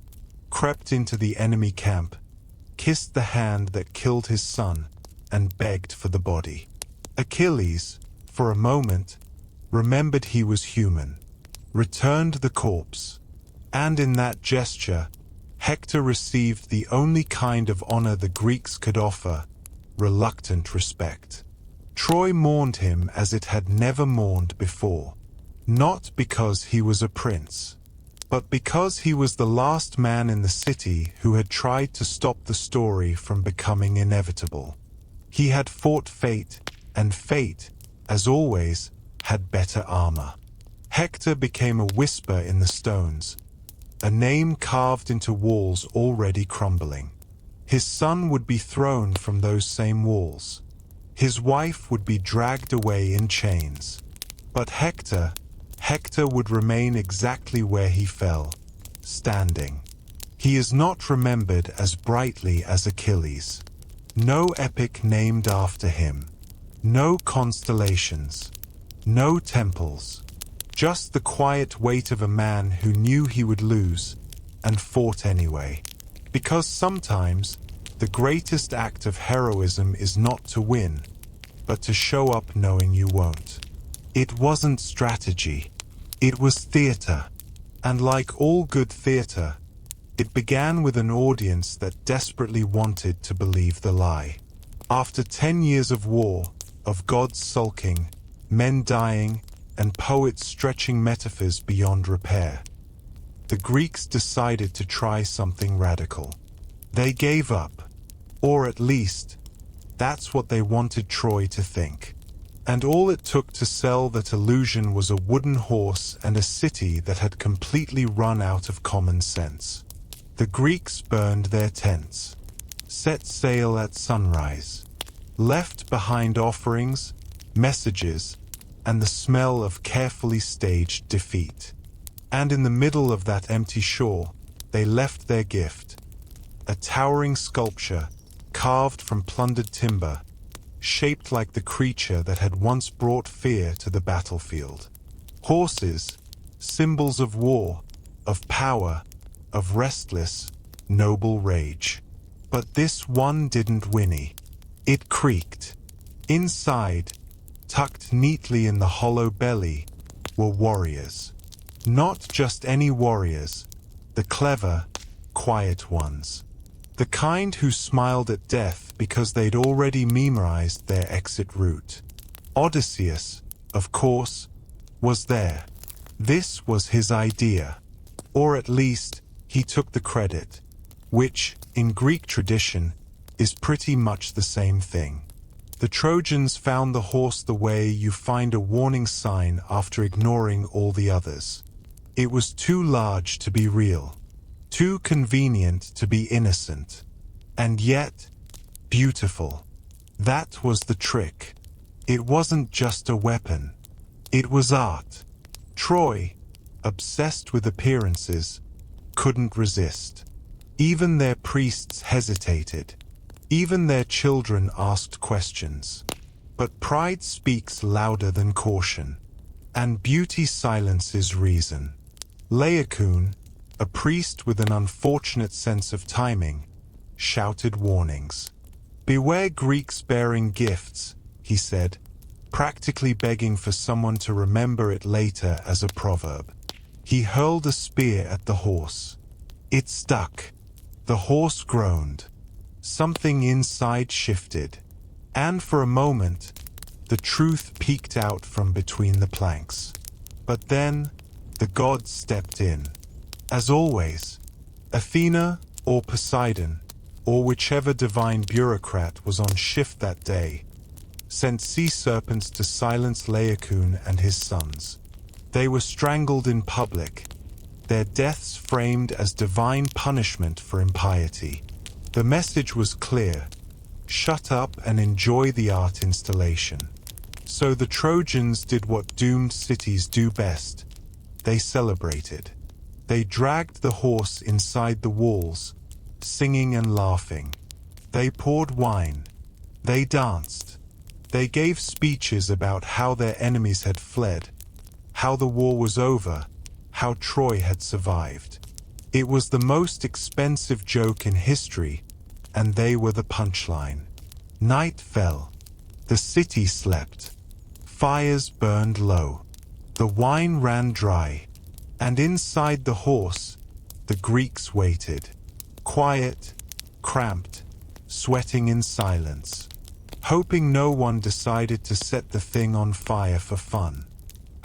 crept into the enemy camp, kissed the hand that killed his son, and begged for the body. Achilles, for a moment, remembered he was human, returned the corpse, and in that gesture, Hector received the only kind of honor the Greeks could offer, reluctant respect. Troy mourned him as it had never mourned before, not because he was a prince, but because he was the last man in the city who had tried to stop the story from becoming inevitable. He had fought fate, and fate, as always, had better armor. Hector became a whisper in the stones, a name carved into walls already crumbling. His son would be thrown from those same walls. His wife would be dragged away in chains. But Hector would remain exactly where he fell, standing. He is not remembered as brightly as Achilles. No epic named after him. No constellations. No temples. Just the quiet weight of a man who knew he would lose, and fought anyway. Because sometimes, the greatest act of heroism is not to win, but to show up knowing you won't. It wasn't strategy. It was theater. And like all good theater, it began with an audience that desperately wanted to believe the lie. After 10 years of war, of gods sulking, men dying, and poets stretching metaphors beyond repair, the Greeks decided to try something radical. They gave up, or at least, that's what they wanted Troy to think. And all it took to sell that illusion was a wooden horse and a city that had completely run out of common sense. The Greeks burned their tents, set sail at sunrise, left behind offerings, messages, and the smell of carefully staged defeat. And in the middle of that empty shore, they left their gift, a towering sculpture carved from plundered timber, shaped like the creature that had once brought fear to the battlefield. Horses, symbols of war, of power, of restless, noble rage. But this one didn't whinny. It creaked. Inside, tucked neatly in the hollow belly, were warriors. Not just any warriors, the clever, quiet ones. The kind who smiled at death because they'd already memorized their exit route. Odysseus, of course, was there. This was his idea. Or at least, he took the credit, which, in Greek tradition, is pretty much the same thing. The Trojans found the horse the way you find a warning sign after ignoring all the others. It was too large to be real, too convenient to be innocent, and yet beautiful. That was the trick. It wasn't just a weapon. It was art. Troy, obsessed with appearances, couldn't resist. Even their priests hesitated. Even their children asked questions. But pride speaks louder than caution, and beauty silences reason. Laocoon, a priest with an unfortunate sense of timing, shouted warnings. "Beware Greeks bearing gifts," he said, practically begging for someone to remember it later as a proverb. He hurled a spear at the horse. It stuck. The horse groaned. Something inside shifted. And for a moment, the truth peeked out from between the planks. But then, the gods stepped in. As always, Athena or Poseidon, or whichever divine bureaucrat was on shift that day, sent sea serpents to silence Laocoon and his sons. They were strangled in public, their deaths framed as divine punishment for impiety. The message was clear: shut up and enjoy the art installation. So the Trojans did what doomed cities do best. They celebrated. They dragged the horse inside the walls, singing and laughing. They poured wine. They danced. They gave speeches about how their enemies had fled, how the war was over, how Troy had survived. It was the most expensive joke in history, and they were the punchline. Night fell. The city slept. Fires burned low. The wine ran dry. And inside the horse, the Greeks waited. Quiet, cramped, sweating in silence. Hoping no one decided to set the thing on fire for fun.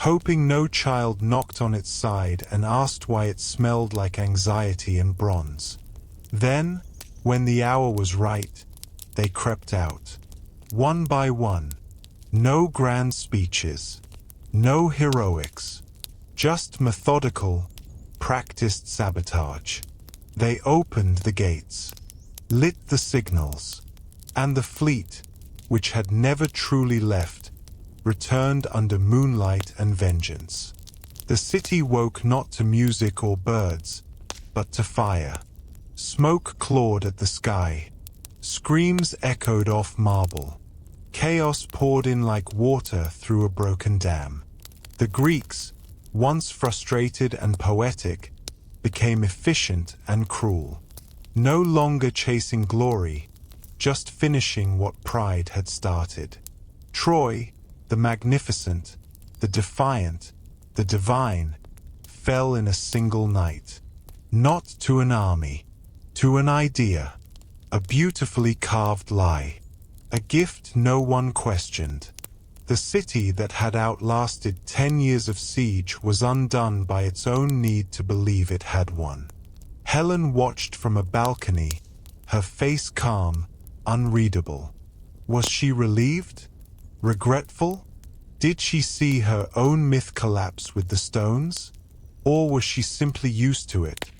Hoping no child knocked on its side and asked why it smelled like anxiety and bronze. Then, when the hour was right, they crept out. One by one. No grand speeches. No heroics. Just methodical, practiced sabotage. They opened the gates, lit the signals, and the fleet, which had never truly left, returned under moonlight and vengeance. The city woke not to music or birds, but to fire. Smoke clawed at the sky. Screams echoed off marble. Chaos poured in like water through a broken dam. The Greeks, once frustrated and poetic, became efficient and cruel. No longer chasing glory, just finishing what pride had started. Troy, the magnificent, the defiant, the divine, fell in a single night. Not to an army, to an idea, a beautifully carved lie, a gift no one questioned. The city that had outlasted 10 years of siege was undone by its own need to believe it had won. Helen watched from a balcony, her face calm, unreadable. Was she relieved? Regretful? Did she see her own myth collapse with the stones? Or was she simply used to it?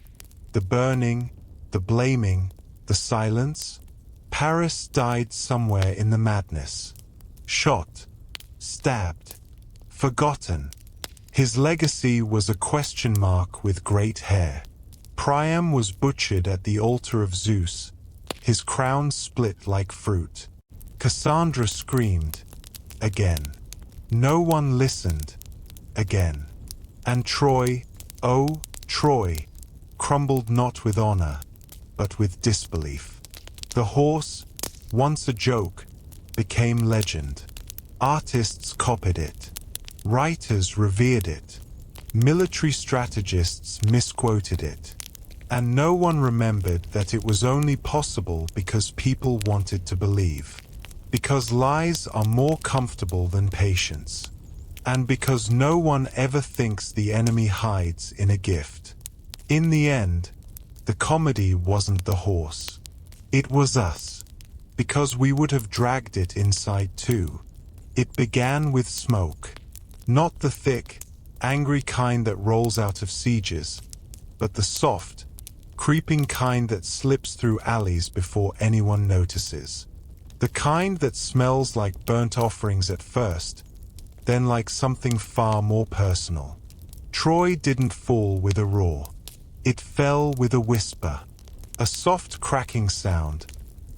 The burning, the blaming, the silence? Paris died somewhere in the madness. Shot, stabbed, forgotten. His legacy was a question mark with great hair. Priam was butchered at the altar of Zeus, his crown split like fruit. Cassandra screamed, again. No one listened, again. And Troy, oh, Troy, crumbled not with honor, but with disbelief. The horse, once a joke, became legend. Artists copied it. Writers revered it. Military strategists misquoted it. And no one remembered that it was only possible because people wanted to believe. Because lies are more comfortable than patience. And because no one ever thinks the enemy hides in a gift. In the end, the comedy wasn't the horse. It was us. Because we would have dragged it inside too. It began with smoke. Not the thick, angry kind that rolls out of sieges, but the soft, creeping kind that slips through alleys before anyone notices. The kind that smells like burnt offerings at first, then like something far more personal. Troy didn't fall with a roar. It fell with a whisper, a soft cracking sound,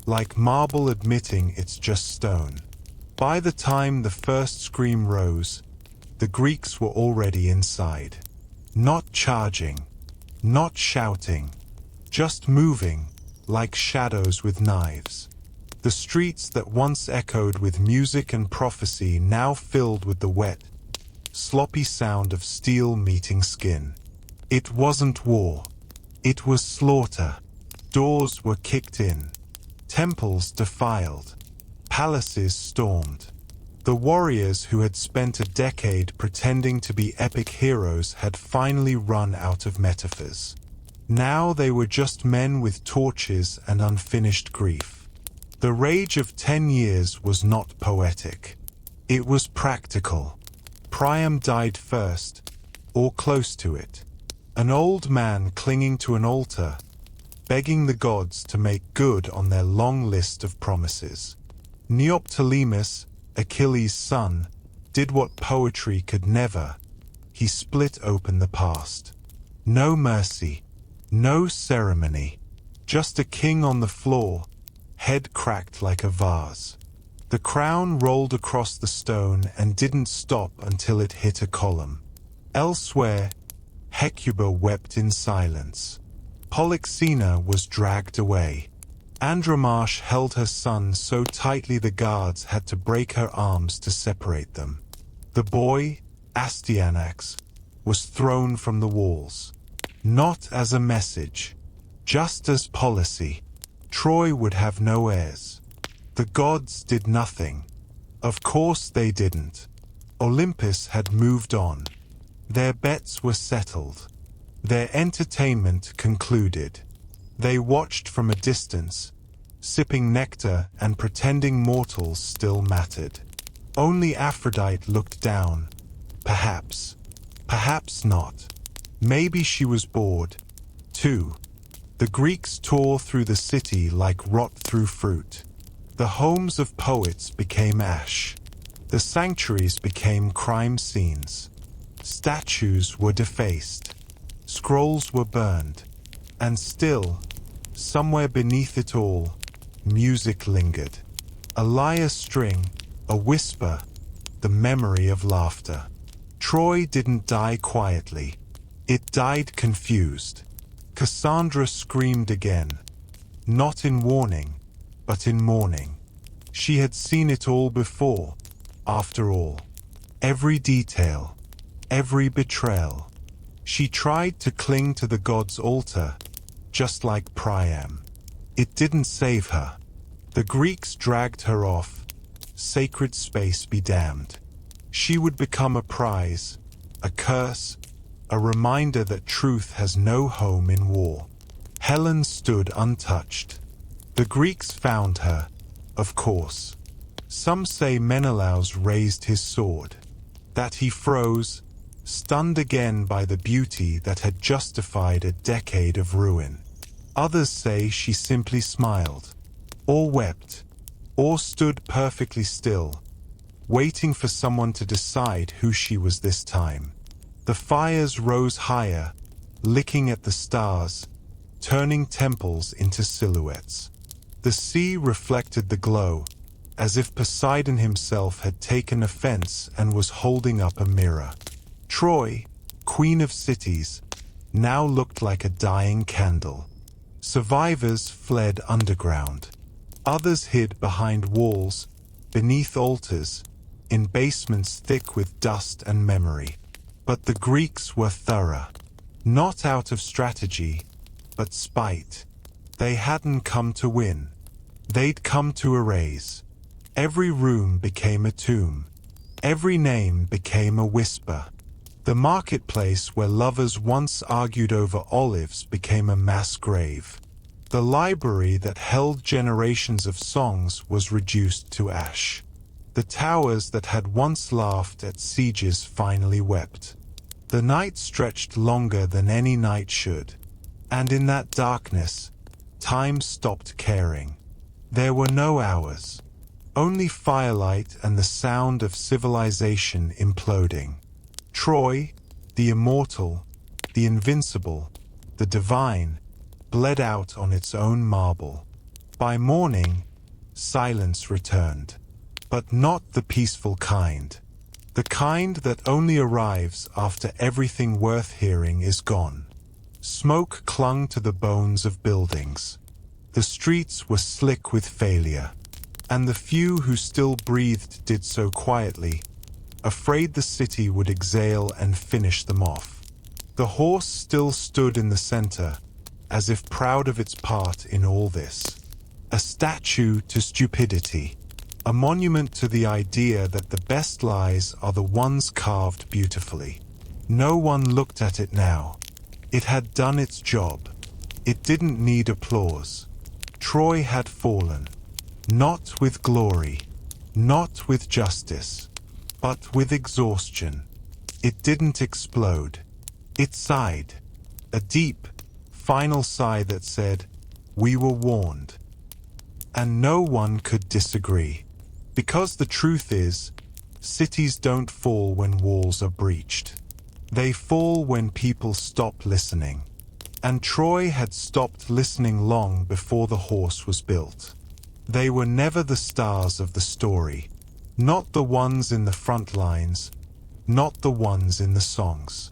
like marble admitting it's just stone. By the time the first scream rose, the Greeks were already inside. Not charging, not shouting, just moving, like shadows with knives. The streets that once echoed with music and prophecy now filled with the wet, sloppy sound of steel meeting skin. It wasn't war. It was slaughter. Doors were kicked in. Temples defiled. Palaces stormed. The warriors who had spent a decade pretending to be epic heroes had finally run out of metaphors. Now they were just men with torches and unfinished grief. The rage of 10 years was not poetic. It was practical. Priam died first, or close to it. An old man clinging to an altar, begging the gods to make good on their long list of promises. Neoptolemus, Achilles' son, did what poetry could never. He split open the past. No mercy, no ceremony, just a king on the floor, head cracked like a vase. The crown rolled across the stone and didn't stop until it hit a column. Elsewhere, Hecuba wept in silence. Polyxena was dragged away. Andromache held her son so tightly the guards had to break her arms to separate them. The boy, Astyanax, was thrown from the walls. Not as a message, just as policy. Troy would have no heirs. The gods did nothing. Of course they didn't. Olympus had moved on. Their bets were settled. Their entertainment concluded. They watched from a distance, sipping nectar and pretending mortals still mattered. Only Aphrodite looked down. Perhaps. Perhaps not. Maybe she was bored, too. The Greeks tore through the city like rot through fruit. The homes of poets became ash. The sanctuaries became crime scenes. Statues were defaced. Scrolls were burned. And still, somewhere beneath it all, music lingered. A lyre string, a whisper, the memory of laughter. Troy didn't die quietly. It died confused. Cassandra screamed again. Not in warning, but in mourning. She had seen it all before, after all. Every detail, every betrayal. She tried to cling to the god's altar, just like Priam. It didn't save her. The Greeks dragged her off. Sacred space be damned. She would become a prize, a curse, a reminder that truth has no home in war. Helen stood untouched. The Greeks found her, of course. Some say Menelaus raised his sword, that he froze, stunned again by the beauty that had justified a decade of ruin. Others say she simply smiled. or wept, or stood perfectly still, waiting for someone to decide who she was this time. The fires rose higher, licking at the stars, turning temples into silhouettes. The sea reflected the glow, as if Poseidon himself had taken offense and was holding up a mirror. Troy, queen of cities, now looked like a dying candle. Survivors fled underground. Others hid behind walls, beneath altars, in basements thick with dust and memory. But the Greeks were thorough. Not out of strategy, but spite. They hadn't come to win. They'd come to erase. Every room became a tomb. Every name became a whisper. The marketplace where lovers once argued over olives became a mass grave. The library that held generations of songs was reduced to ash. The towers that had once laughed at sieges finally wept. The night stretched longer than any night should. And in that darkness, time stopped caring. There were no hours. Only firelight and the sound of civilization imploding. Troy, the immortal, the invincible, the divine, bled out on its own marble. By morning, silence returned. But not the peaceful kind. The kind that only arrives after everything worth hearing is gone. Smoke clung to the bones of buildings. The streets were slick with failure. And the few who still breathed did so quietly, afraid the city would exhale and finish them off. The horse still stood in the center, as if proud of its part in all this. A statue to stupidity. A monument to the idea that the best lies are the ones carved beautifully. No one looked at it now. It had done its job. It didn't need applause. Troy had fallen. Not with glory, not with justice, but with exhaustion. It didn't explode. It sighed. A deep, final sigh that said, "We were warned." And no one could disagree. Because the truth is, cities don't fall when walls are breached. They fall when people stop listening. And Troy had stopped listening long before the horse was built. They were never the stars of the story. Not the ones in the front lines, not the ones in the songs.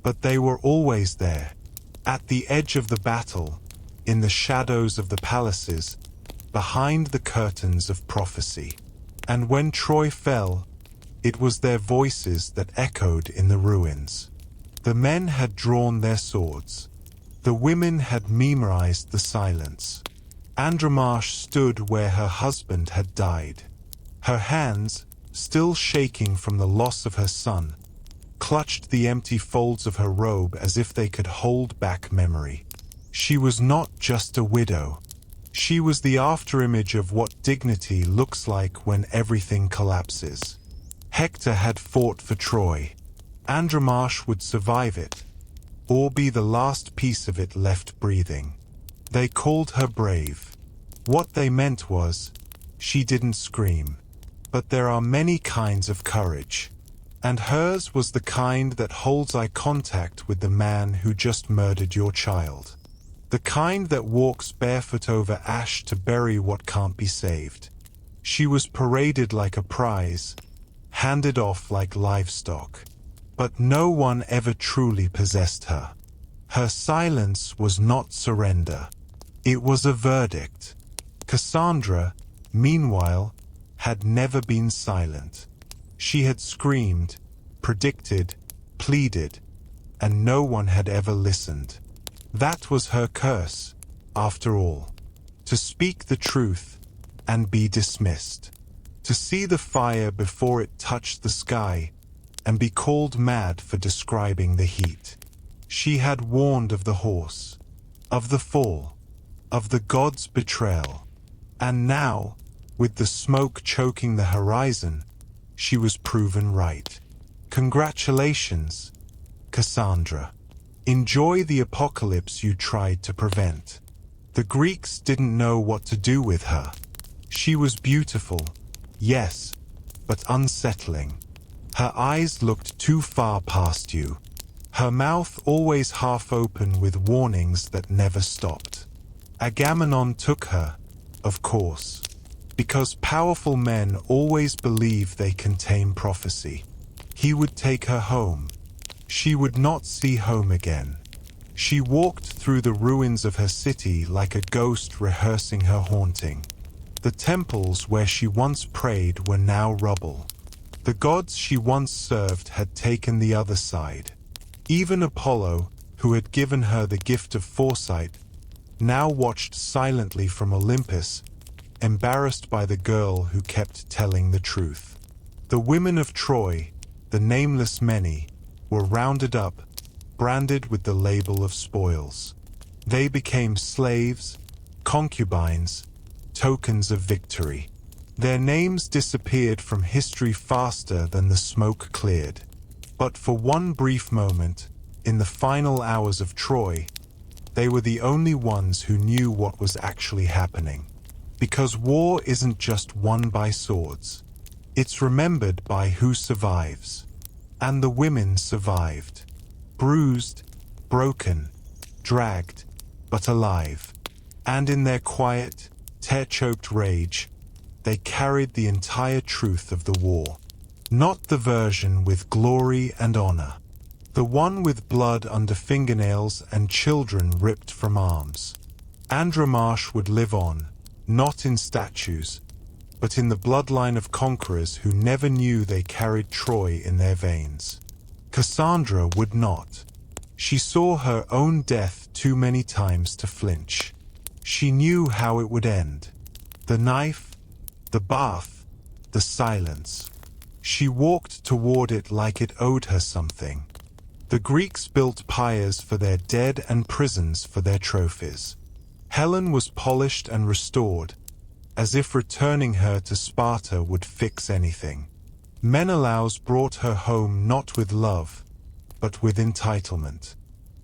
But they were always there, at the edge of the battle, in the shadows of the palaces, behind the curtains of prophecy. And when Troy fell, it was their voices that echoed in the ruins. The men had drawn their swords. The women had memorized the silence. Andromache stood where her husband had died. Her hands, still shaking from the loss of her son, clutched the empty folds of her robe as if they could hold back memory. She was not just a widow. She was the afterimage of what dignity looks like when everything collapses. Hector had fought for Troy. Andromache would survive it, or be the last piece of it left breathing. They called her brave. What they meant was, she didn't scream. But there are many kinds of courage. And hers was the kind that holds eye contact with the man who just murdered your child. The kind that walks barefoot over ash to bury what can't be saved. She was paraded like a prize, handed off like livestock. But no one ever truly possessed her. Her silence was not surrender. It was a verdict. Cassandra, meanwhile, had never been silent. She had screamed, predicted, pleaded, and no one had ever listened. That was her curse, after all. To speak the truth and be dismissed. To see the fire before it touched the sky and be called mad for describing the heat. She had warned of the horse, of the fall, of the gods' betrayal. And now, with the smoke choking the horizon, she was proven right. Congratulations, Cassandra. Enjoy the apocalypse you tried to prevent. The Greeks didn't know what to do with her. She was beautiful, yes, but unsettling. Her eyes looked too far past you. Her mouth always half open with warnings that never stopped. Agamemnon took her, of course, because powerful men always believe they contain prophecy. He would take her home. She would not see home again. She walked through the ruins of her city like a ghost rehearsing her haunting. The temples where she once prayed were now rubble. The gods she once served had taken the other side. Even Apollo, who had given her the gift of foresight, now watched silently from Olympus, embarrassed by the girl who kept telling the truth. The women of Troy, the nameless many, were rounded up, branded with the label of spoils. They became slaves, concubines, tokens of victory. Their names disappeared from history faster than the smoke cleared. But for one brief moment, in the final hours of Troy, they were the only ones who knew what was actually happening. Because war isn't just won by swords. It's remembered by who survives. And the women survived. Bruised, broken, dragged, but alive. And in their quiet, tear-choked rage, they carried the entire truth of the war. Not the version with glory and honor. The one with blood under fingernails and children ripped from arms. Andromache would live on, not in statues, but in the bloodline of conquerors who never knew they carried Troy in their veins. Cassandra would not. She saw her own death too many times to flinch. She knew how it would end. The knife, the bath, the silence. She walked toward it like it owed her something. The Greeks built pyres for their dead and prisons for their trophies. Helen was polished and restored, as if returning her to Sparta would fix anything. Menelaus brought her home not with love, but with entitlement.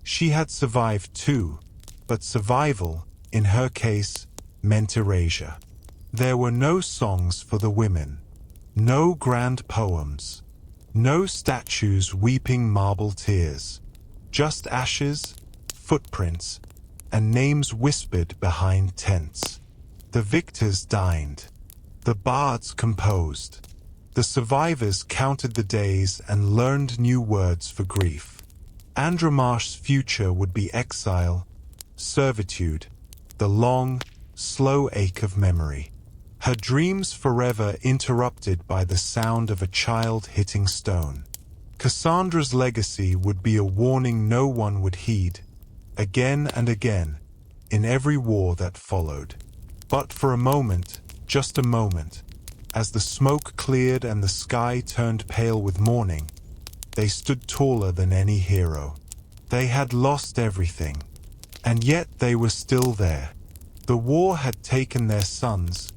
She had survived too, but survival, in her case, meant erasure. There were no songs for the women, no grand poems, no statues weeping marble tears, just ashes, footprints, and names whispered behind tents. The victors dined. The bards composed. The survivors counted the days and learned new words for grief. Andromache's future would be exile, servitude, the long, slow ache of memory. Her dreams forever interrupted by the sound of a child hitting stone. Cassandra's legacy would be a warning no one would heed, again and again, in every war that followed. But for a moment, just a moment, as the smoke cleared and the sky turned pale with morning, they stood taller than any hero. They had lost everything, and yet they were still there. The war had taken their sons,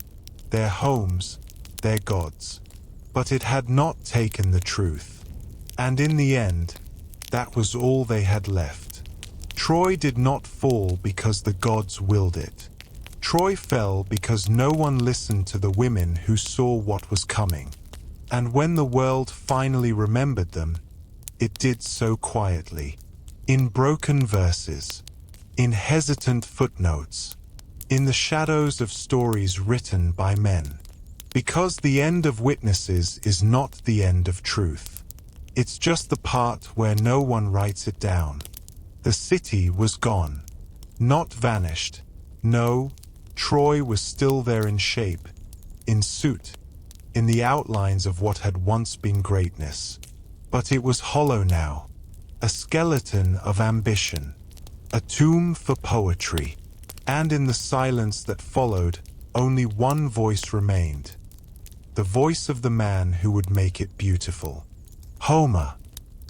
their homes, their gods, but it had not taken the truth. And in the end, that was all they had left. Troy did not fall because the gods willed it. Troy fell because no one listened to the women who saw what was coming. And when the world finally remembered them, it did so quietly, in broken verses, in hesitant footnotes, in the shadows of stories written by men. Because the end of witnesses is not the end of truth. It's just the part where no one writes it down. The city was gone, not vanished. No, Troy was still there in shape, in suit, in the outlines of what had once been greatness. But it was hollow now, a skeleton of ambition, a tomb for poetry. And in the silence that followed, only one voice remained. The voice of the man who would make it beautiful. Homer,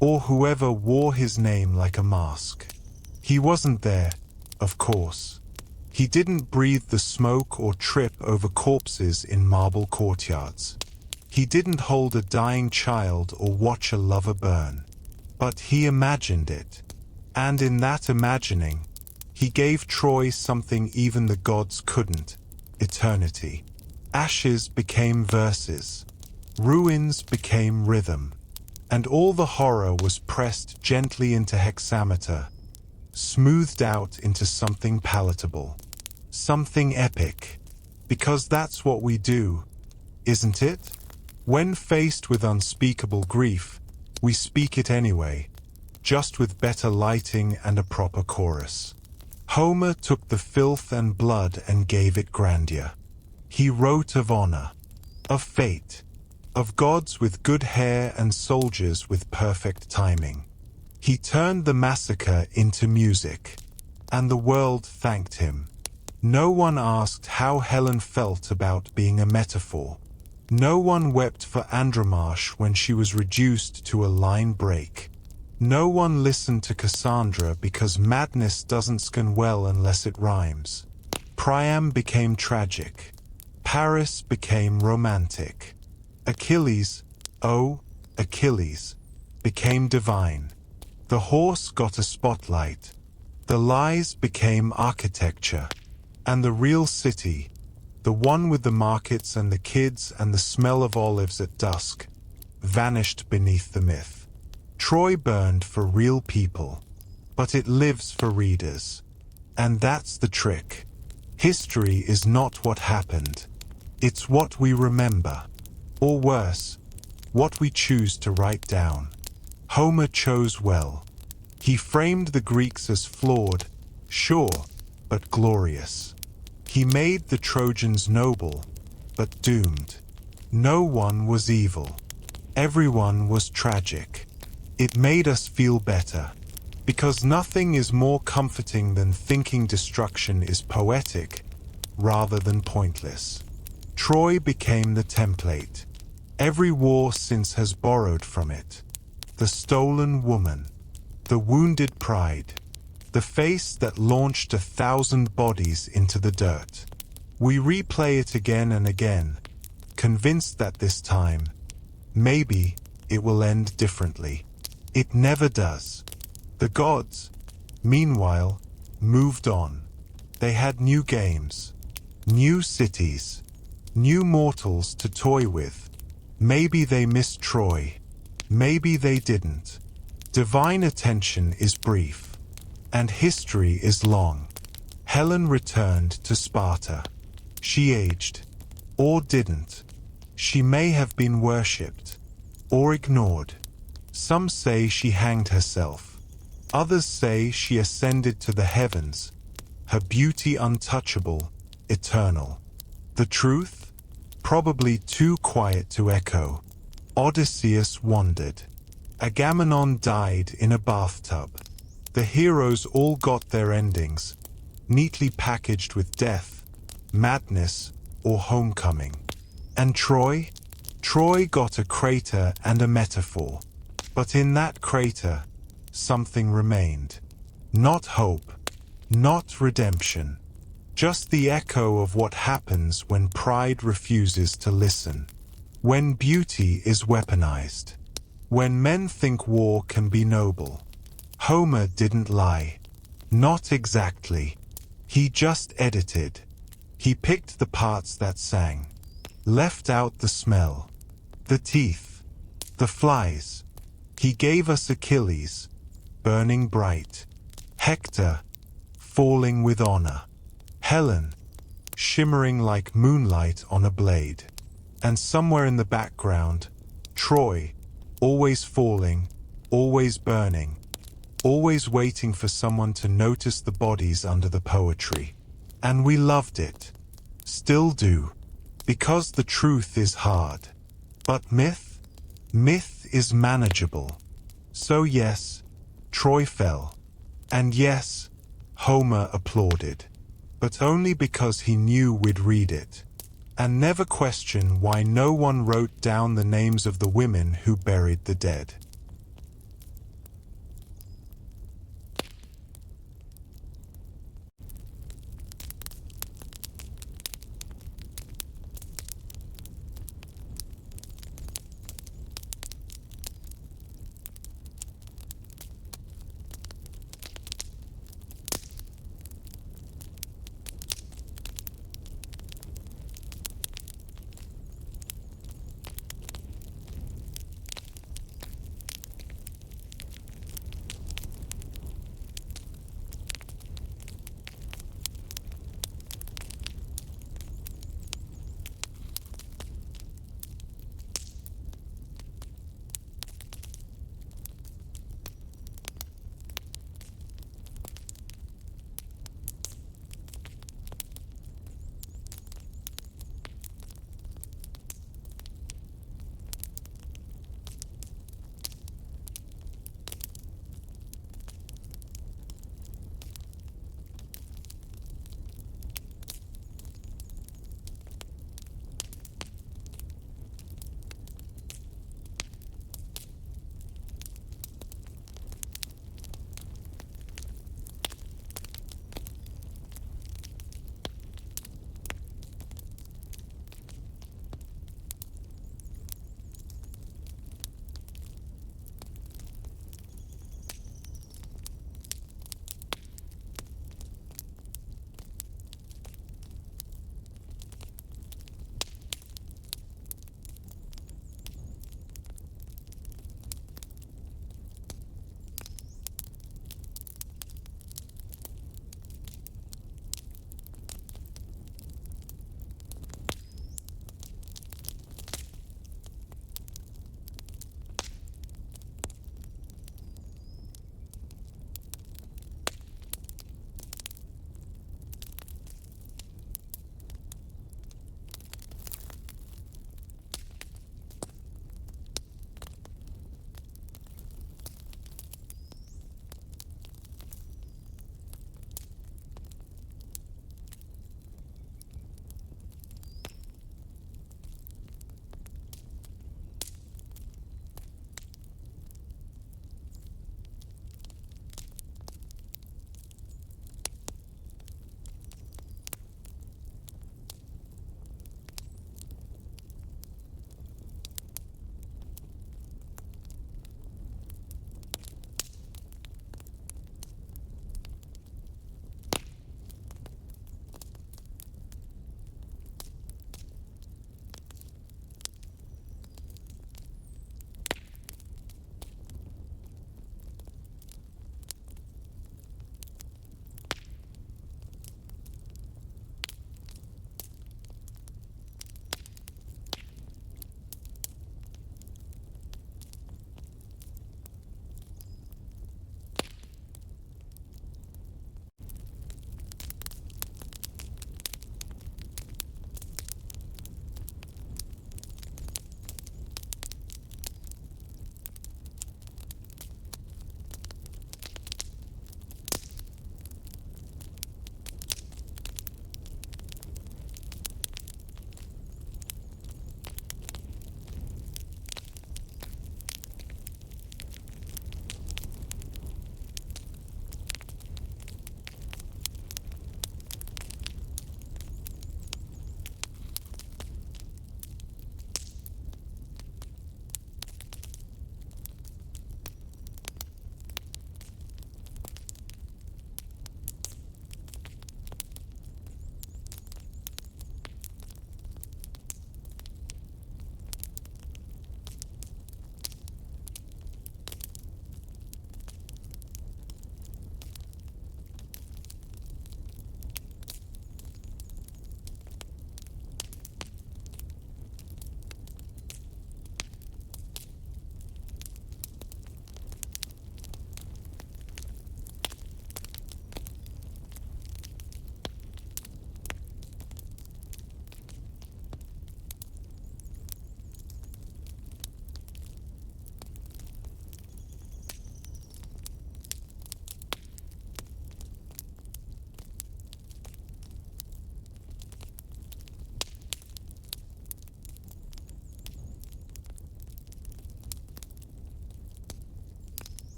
or whoever wore his name like a mask. He wasn't there, of course. He didn't breathe the smoke or trip over corpses in marble courtyards. He didn't hold a dying child or watch a lover burn. But he imagined it. And in that imagining, He gave Troy something even the gods couldn't: eternity. Ashes became verses. Ruins became rhythm. And all the horror was pressed gently into hexameter, smoothed out into something palatable. Something epic. Because that's what we do, isn't it? When faced with unspeakable grief, we speak it anyway, just with better lighting and a proper chorus. Homer took the filth and blood and gave it grandeur. He wrote of honor, of fate, of gods with good hair and soldiers with perfect timing. He turned the massacre into music, and the world thanked him. No one asked how Helen felt about being a metaphor. No one wept for Andromache when she was reduced to a line break. No one listened to Cassandra because madness doesn't scan well unless it rhymes. Priam became tragic. Paris became romantic. Achilles, oh, Achilles, became divine. The horse got a spotlight. The lies became architecture. And the real city, the one with the markets and the kids and the smell of olives at dusk, vanished beneath the myth. Troy burned for real people, but it lives for readers. And that's the trick. History is not what happened. It's what we remember. Or worse, what we choose to write down. Homer chose well. He framed the Greeks as flawed, sure, but glorious. He made the Trojans noble, but doomed. No one was evil. Everyone was tragic. It made us feel better, because nothing is more comforting than thinking destruction is poetic rather than pointless. Troy became the template. Every war since has borrowed from it. The stolen woman, the wounded pride, the face that launched 1,000 bodies into the dirt. We replay it again and again, convinced that this time, maybe, it will end differently. It never does. The gods, meanwhile, moved on. They had new games, new cities, new mortals to toy with. Maybe they missed Troy. Maybe they didn't. Divine attention is brief, and history is long. Helen returned to Sparta. She aged, or didn't. She may have been worshipped, or ignored. Some say she hanged herself. Others say she ascended to the heavens, her beauty untouchable, eternal. The truth? Probably too quiet to echo. Odysseus wandered. Agamemnon died in a bathtub. The heroes all got their endings, neatly packaged with death, madness, or homecoming. And Troy? Troy got a crater and a metaphor. But in that crater, something remained. Not hope, not redemption. Just the echo of what happens when pride refuses to listen. When beauty is weaponized. When men think war can be noble. Homer didn't lie. Not exactly. He just edited. He picked the parts that sang. Left out the smell. The teeth. The flies. He gave us Achilles, burning bright. Hector, falling with honor. Helen, shimmering like moonlight on a blade. And somewhere in the background, Troy, always falling, always burning, always waiting for someone to notice the bodies under the poetry. And we loved it. Still do. Because the truth is hard. But myth? Myth is manageable. So yes, Troy fell. And yes, Homer applauded. But only because he knew we'd read it. And never question why no one wrote down the names of the women who buried the dead.